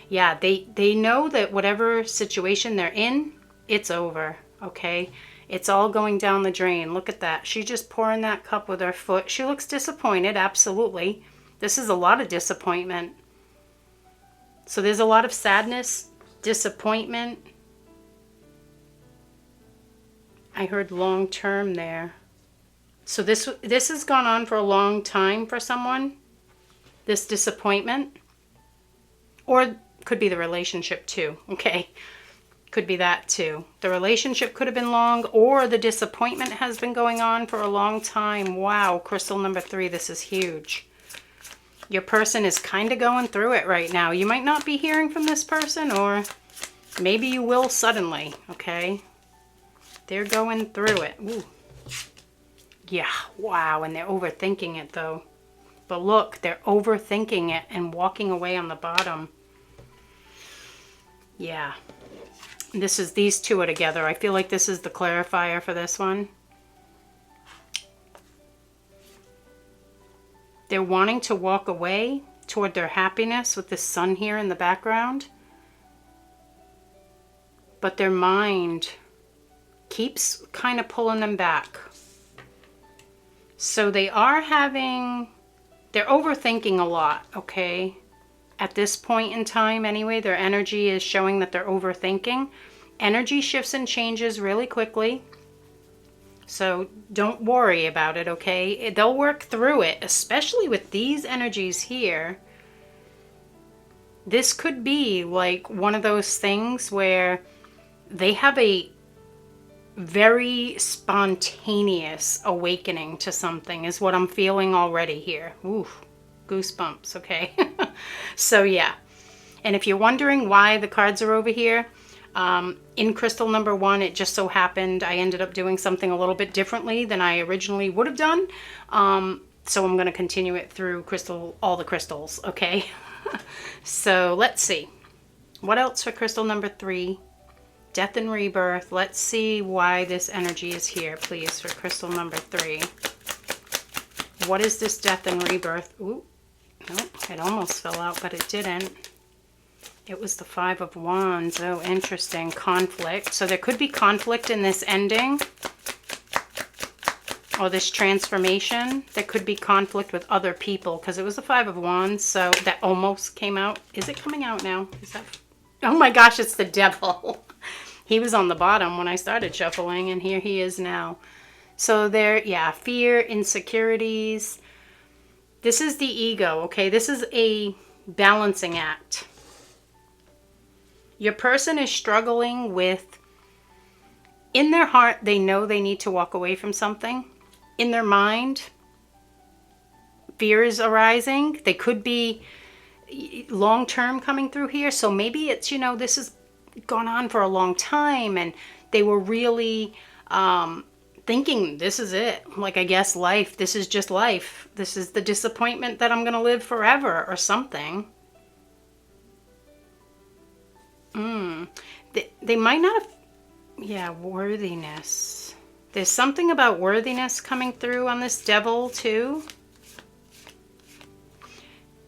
Yeah, they know that whatever situation they're in, it's over, okay? It's all going down the drain. Look at that. She's just pouring that cup with her foot. She looks disappointed, absolutely. This is a lot of disappointment. So there's a lot of sadness, disappointment. I heard long term there. So this has gone on for a long time for someone, this disappointment. Or could be the relationship too, okay? Could be that too. The relationship could have been long, or the disappointment has been going on for a long time. Wow, crystal number 3, this is huge. Your person is kind of going through it right now. You might not be hearing from this person, or maybe you will suddenly, okay? They're going through it. Ooh. Yeah, wow, and they're overthinking it though. But look, they're overthinking it and walking away on the bottom. Yeah. These two are together. I feel like this is the clarifier for this one. They're wanting to walk away toward their happiness with the sun here in the background. But their mind keeps kind of pulling them back. So they're overthinking a lot, okay? At this point in time anyway, their energy is showing that they're overthinking. Energy shifts and changes really quickly. So don't worry about it, okay? They'll work through it, especially with these energies here. This could be like one of those things where they have a very spontaneous awakening to something is what I'm feeling already here. Ooh, goosebumps, okay? So yeah. And if you're wondering why the cards are over here, in crystal number 1, it just so happened I ended up doing something a little bit differently than I originally would have done. So I'm going to continue it through all the crystals, okay? So let's see. What else for crystal number 3? Death and rebirth. Let's see why this energy is here, please, for crystal number 3. What is this death and rebirth? Ooh, nope, it almost fell out, but it didn't. It was the 5 of Wands. Oh, interesting. Conflict. So there could be conflict in this ending or this transformation. There could be conflict with other people because it was the 5 of Wands. So that almost came out. Is it coming out now? Is that... Oh my gosh, it's the devil. He was on the bottom when I started shuffling, and here he is now. So there, yeah, fear, insecurities. This is the ego, okay? This is a balancing act. Your person is struggling with, in their heart, they know they need to walk away from something. In their mind, fear is arising. They could be long-term coming through here. So maybe it's, you know, this has gone on for a long time and they were really thinking this is it. Like, I guess life, this is just life. This is the disappointment that I'm going to live forever or something. They might not have, yeah, worthiness. There's something about worthiness coming through on this devil too.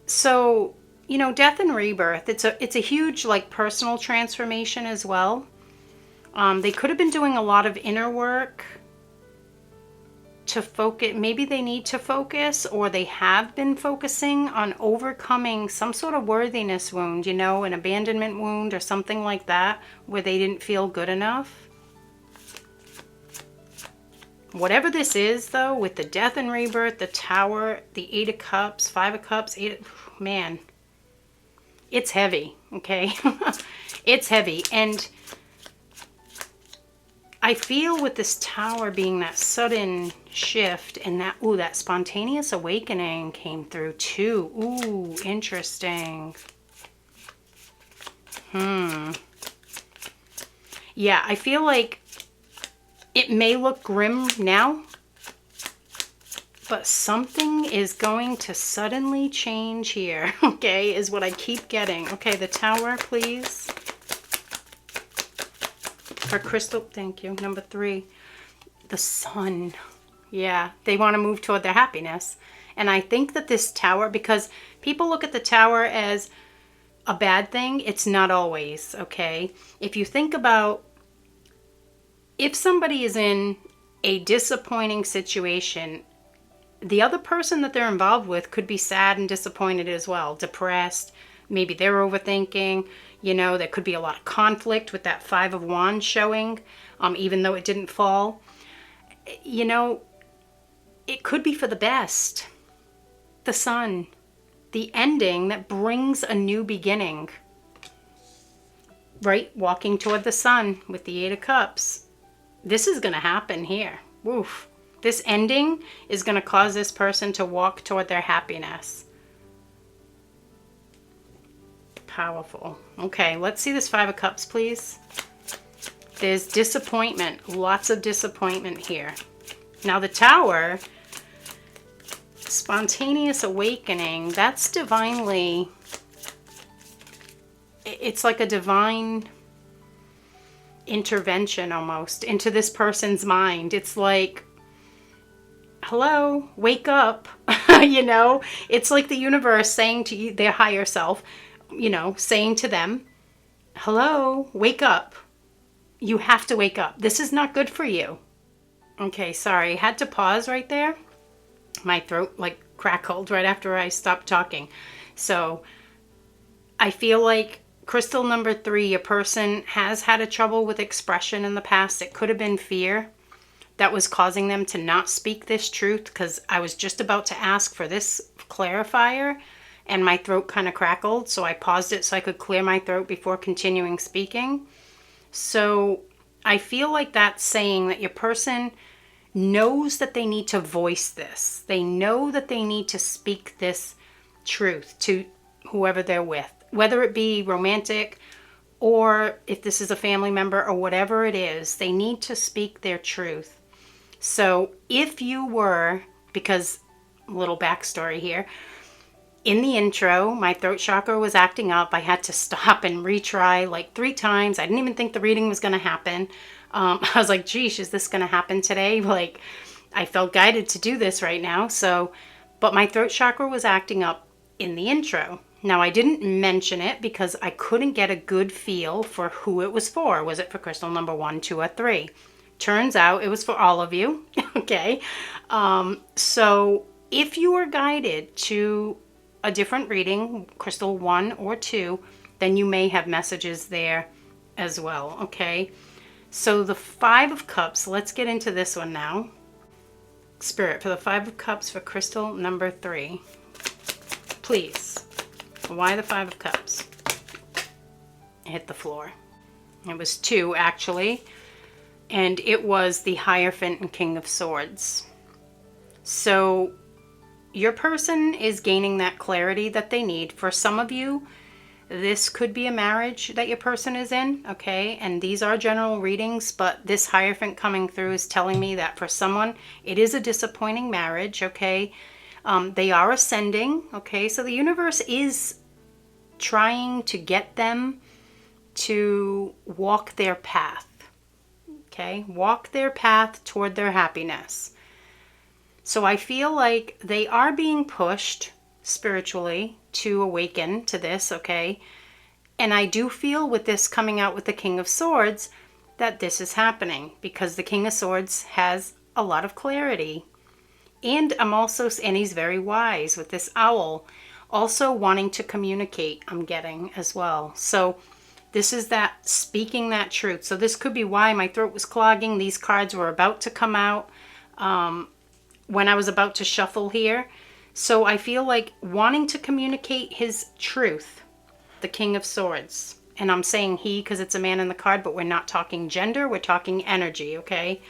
So, you know, death and rebirth, it's a huge like personal transformation as well. They could have been doing a lot of inner work to focus. Maybe they need to focus, or they have been focusing on overcoming some sort of worthiness wound, you know, an abandonment wound or something like that, where they didn't feel good enough. Whatever this is, though, with the death and rebirth, the Tower, the 8 of Cups, 5 of Cups, man, it's heavy, okay? It's heavy. And I feel with this Tower being that sudden shift and that, ooh, that spontaneous awakening came through too. Ooh, interesting. Yeah, I feel like it may look grim now, but something is going to suddenly change here, okay, is what I keep getting. Okay, the Tower, please. For crystal, thank you. Number 3, the Sun. Yeah, they want to move toward their happiness. And I think that this Tower, because people look at the Tower as a bad thing, it's not always, okay? If you think about, if somebody is in a disappointing situation, the other person that they're involved with could be sad and disappointed as well, depressed. Maybe they're overthinking. You know, there could be a lot of conflict with that 5 of Wands showing, even though it didn't fall. You know, it could be for the best. The Sun, the ending that brings a new beginning. Right? Walking toward the Sun with the 8 of Cups. This is going to happen here. Woof. This ending is going to cause this person to walk toward their happiness. Powerful. Okay, let's see this 5 of Cups, please. There's disappointment. Lots of disappointment here. Now the Tower, spontaneous awakening, that's divinely, it's like a divine intervention almost into this person's mind. It's like hello, wake up. You know, it's like the universe saying to you, their higher self, you know, saying to them, hello, wake up. You have to wake up. This is not good for you. Okay, sorry. Had to pause right there. My throat like crackled right after I stopped talking. So I feel like crystal number 3, a person has had a trouble with expression in the past. It could have been fear that was causing them to not speak this truth, because I was just about to ask for this clarifier and my throat kind of crackled. So I paused it so I could clear my throat before continuing speaking. So I feel like that's saying that your person knows that they need to voice this. They know that they need to speak this truth to whoever they're with, whether it be romantic or if this is a family member or whatever it is, they need to speak their truth. So if you were, because a little backstory here, in the intro, my throat chakra was acting up. I had to stop and retry like 3 times. I didn't even think the reading was going to happen. I was like, geez, is this going to happen today? Like, I felt guided to do this right now. So, but my throat chakra was acting up in the intro. Now, I didn't mention it because I couldn't get a good feel for who it was for. Was it for crystal number 1, 2, or 3? Turns out it was for all of you. Okay. So if you were guided to a different reading, crystal 1 or 2, then you may have messages there as well. Okay. So the 5 of Cups, let's get into this one now. Spirit, for the 5 of Cups for crystal number 3, please. Why the 5 of Cups? Hit the floor. It was 2 actually, and it was the Hierophant and King of Swords. So your person is gaining that clarity that they need. For some of you, this could be a marriage that your person is in, okay? And these are general readings, but this Hierophant coming through is telling me that for someone, it is a disappointing marriage, okay? They are ascending, okay? So the universe is trying to get them to walk their path, okay? Walk their path toward their happiness. So I feel like they are being pushed spiritually to awaken to this, okay? And I do feel with this coming out with the King of Swords that this is happening because the King of Swords has a lot of clarity. And and he's very wise with this owl, also wanting to communicate, I'm getting as well. So this is that speaking that truth. So this could be why my throat was clogging. These cards were about to come out when I was about to shuffle here. So I feel like wanting to communicate his truth, the King of Swords. And I'm saying he because it's a man in the card, but we're not talking gender. We're talking energy, okay?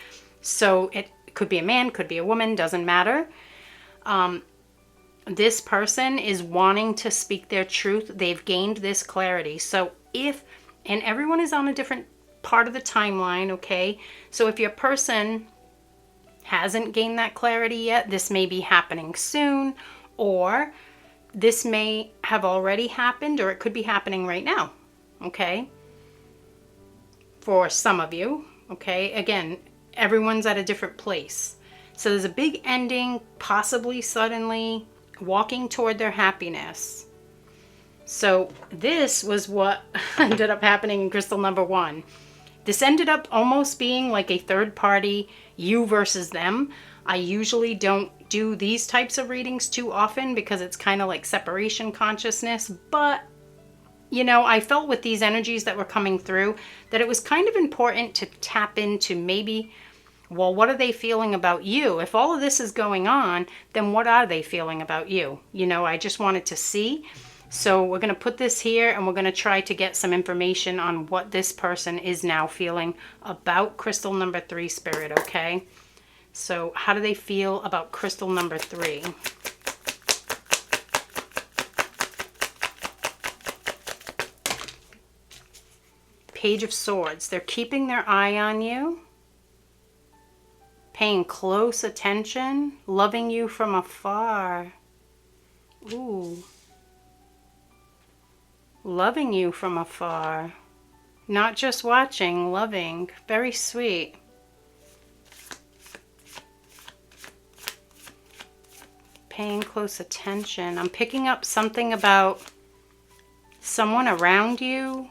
So it could be a man, could be a woman, doesn't matter. This person is wanting to speak their truth. They've gained this clarity. So and everyone is on a different part of the timeline, okay? So if your person hasn't gained that clarity yet, this may be happening soon, or this may have already happened, or it could be happening right now, okay? For some of you, okay? Again, everyone's at a different place. So there's a big ending, possibly suddenly, walking toward their happiness. So this was what ended up happening in crystal number 1. This ended up almost being like a third party, you versus them. I usually don't do these types of readings too often because it's kind of like separation consciousness. But, you know, I felt with these energies that were coming through that it was kind of important to tap into maybe, well, what are they feeling about you? If all of this is going on, then what are they feeling about you? You know, I just wanted to see. So we're going to put this here and we're going to try to get some information on what this person is now feeling about crystal number 3, Spirit, okay? So how do they feel about crystal number 3? Page of Swords. They're keeping their eye on you, paying close attention, loving you from afar. Ooh. Loving you from afar. Not just watching, loving. Very sweet. paying close attention. I'm picking up something about someone around you.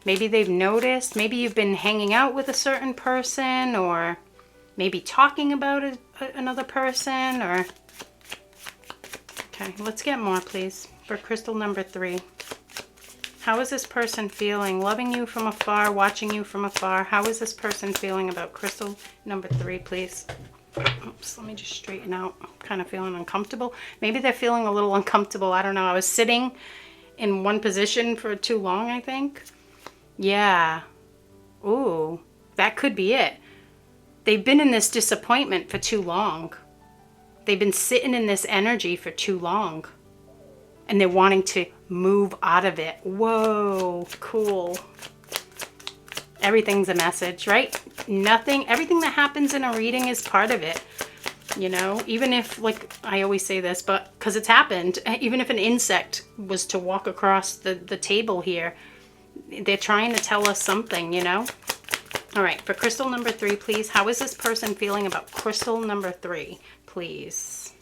Maybe they've noticed. Maybe you've been hanging out with a certain person, or maybe talking about another person, or... Okay, let's get more, please, for crystal number 3. How is this person feeling? Loving you from afar, watching you from afar. How is this person feeling about crystal number 3, please? Oops, let me just straighten out. I'm kind of feeling uncomfortable. Maybe they're feeling a little uncomfortable. I don't know. I was sitting in one position for too long, I think. Yeah. Ooh, that could be it. They've been in this disappointment for too long. They've been sitting in this energy for too long. And they're wanting to move out of it. Whoa, cool. Everything's a message, right? Everything that happens in a reading is part of it. You know, even if, like, I always say this, but because it's happened, even if an insect was to walk across the table here, they're trying to tell us something, you know? All right, for crystal number 3, please. How is this person feeling about crystal number 3, please?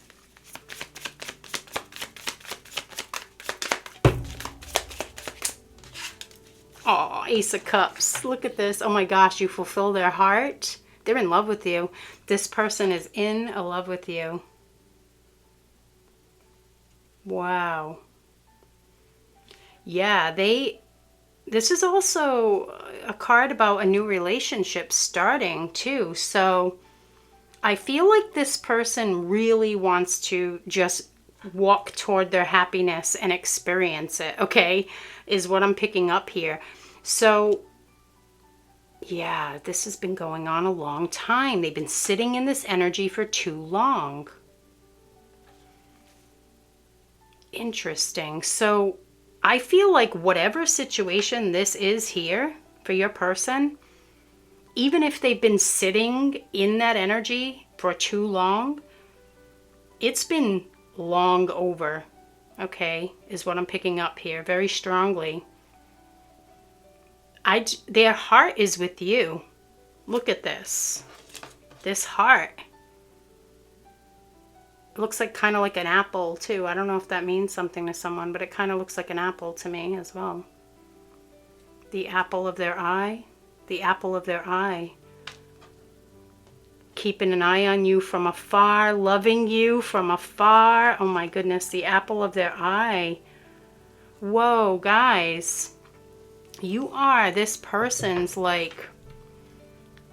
Oh, Ace of Cups. Look at this. Oh my gosh, you fulfill their heart. They're in love with you. This person is in love with you. Wow. Yeah, this is also a card about a new relationship starting too. So I feel like this person really wants to just walk toward their happiness and experience it, okay, is what I'm picking up here. So yeah, this has been going on a long time. They've been sitting in this energy for too long. Interesting. So I feel like whatever situation this is here for your person, even if they've been sitting in that energy for too long, it's been long over, okay, is what I'm picking up here very strongly. Their heart is with you. Look at this. This heart. It looks like kind of like an apple too. I don't know if that means something to someone, but it kind of looks like an apple to me as well. The apple of their eye. The apple of their eye. Keeping an eye on you from afar, loving you from afar. Oh my goodness, the apple of their eye. Whoa, guys. You are this person's, like,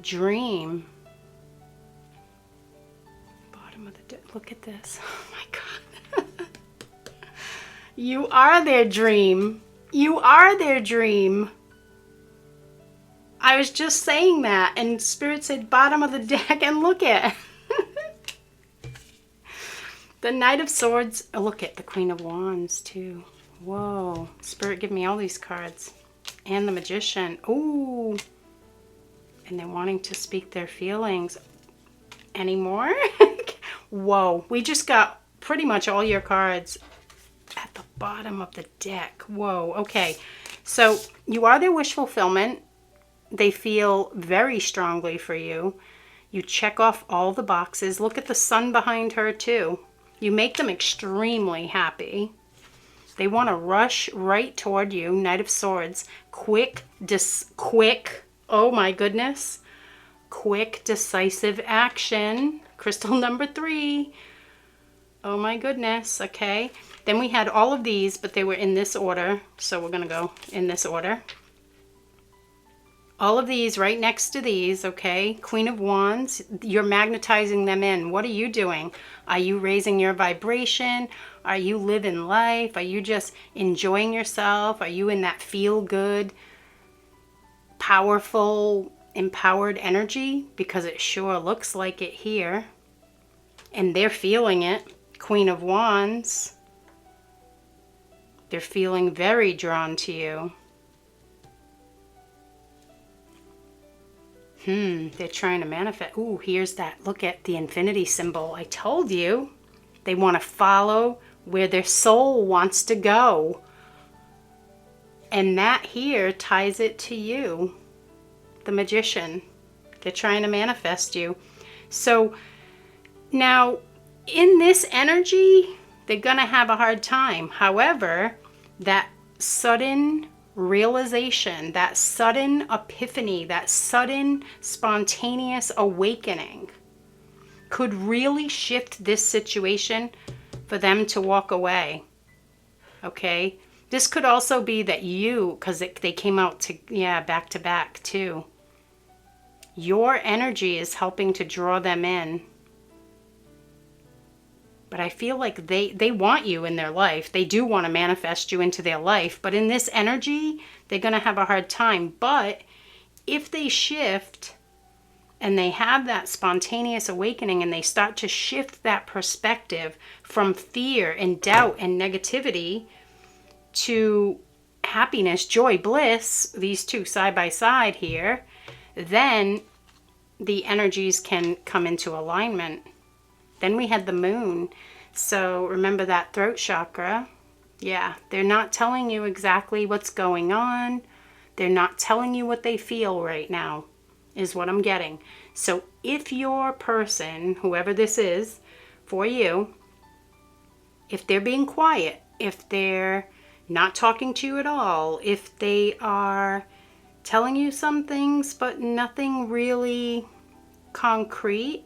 dream. Bottom of the deck. Look at this. Oh my God. You are their dream. You are their dream. I was just saying that, and Spirit said bottom of the deck, and look at the Knight of Swords. Oh, look at the Queen of Wands too. Whoa. Spirit, give me all these cards. And the Magician. Ooh. And they're wanting to speak their feelings. Any more? Whoa. We just got pretty much all your cards at the bottom of the deck. Whoa. Okay. So you are their wish fulfillment. They feel very strongly for you. You check off all the boxes. Look at the sun behind her too. You make them extremely happy. They want to rush right toward you. Knight of Swords. Quick, oh my goodness. Quick, decisive action. Crystal number 3. Oh my goodness. Okay. Then we had all of these, but they were in this order. So we're going to go in this order. All of these right next to these, okay? Queen of Wands, you're magnetizing them in. What are you doing? Are you raising your vibration? Are you living life? Are you just enjoying yourself? Are you in that feel-good, powerful, empowered energy? Because it sure looks like it here. And they're feeling it. Queen of Wands. They're feeling very drawn to you. They're trying to manifest. Ooh, here's that. Look at the infinity symbol. I told you. They want to follow where their soul wants to go. And that here ties it to you, the Magician. They're trying to manifest you. So Now, in this energy, they're going to have a hard time. However, that sudden realization, that sudden epiphany, that sudden spontaneous awakening could really shift this situation for them to walk away. Okay? This could also be that you, because they came out to, back to back too. Your energy is helping to draw them in. But I feel like they want you in their life. They do want to manifest you into their life. But in this energy, they're going to have a hard time. But if they shift and they have that spontaneous awakening and they start to shift that perspective from fear and doubt and negativity to happiness, joy, bliss, these two side by side here, then the energies can come into alignment. Then we had the moon. So remember that throat chakra. Yeah, they're not telling you exactly what's going on. They're not telling you what they feel right now, is what I'm getting. So if your person, whoever this is for you, if they're being quiet, if they're not talking to you at all, if they are telling you some things but nothing really concrete,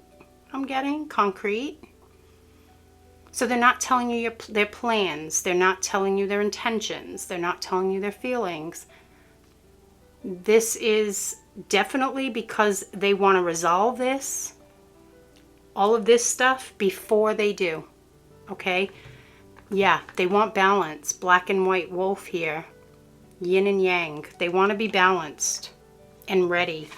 I'm getting concrete. So they're not telling you their plans. They're not telling you their intentions. They're not telling you their feelings. This is definitely because they want to resolve this, all of this stuff, before they do. Okay? Yeah, they want balance. Black and white wolf here. Yin and yang. They want to be balanced and ready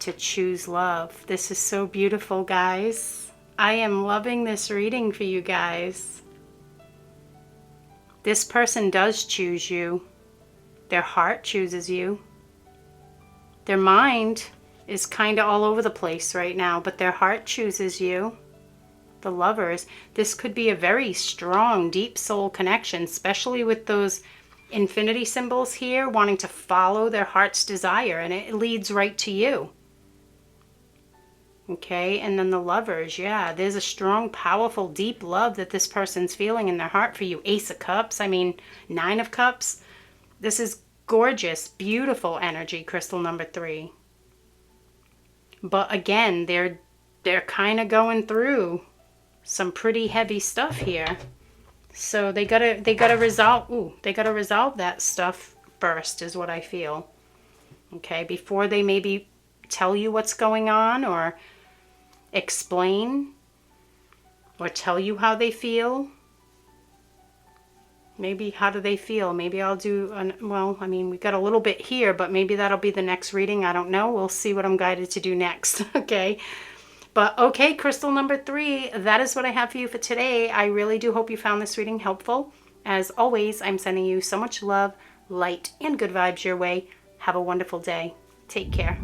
to choose love. This is so beautiful, guys. I am loving this reading for you guys. This person does choose you. Their heart chooses you. Their mind is kind of all over the place right now, but their heart chooses you. The Lovers. This could be a very strong, deep soul connection, especially with those infinity symbols here, wanting to follow their heart's desire, and it leads right to you. Okay, and then the Lovers, yeah, there's a strong, powerful, deep love that this person's feeling in their heart for you. Ace of Cups, Nine of Cups. This is gorgeous, beautiful energy, crystal number 3. But again, they're kind of going through some pretty heavy stuff here. So they gotta resolve that stuff first, is what I feel. Okay, before they maybe tell you what's going on or explain or tell you how they feel. Maybe how do they feel? Maybe I'll do, we got a little bit here, but maybe that'll be the next reading. I don't know. We'll see what I'm guided to do next. Okay. But okay, crystal number 3, that is what I have for you for today. I really do hope you found this reading helpful. As always, I'm sending you so much love, light, and good vibes your way. Have a wonderful day. Take care.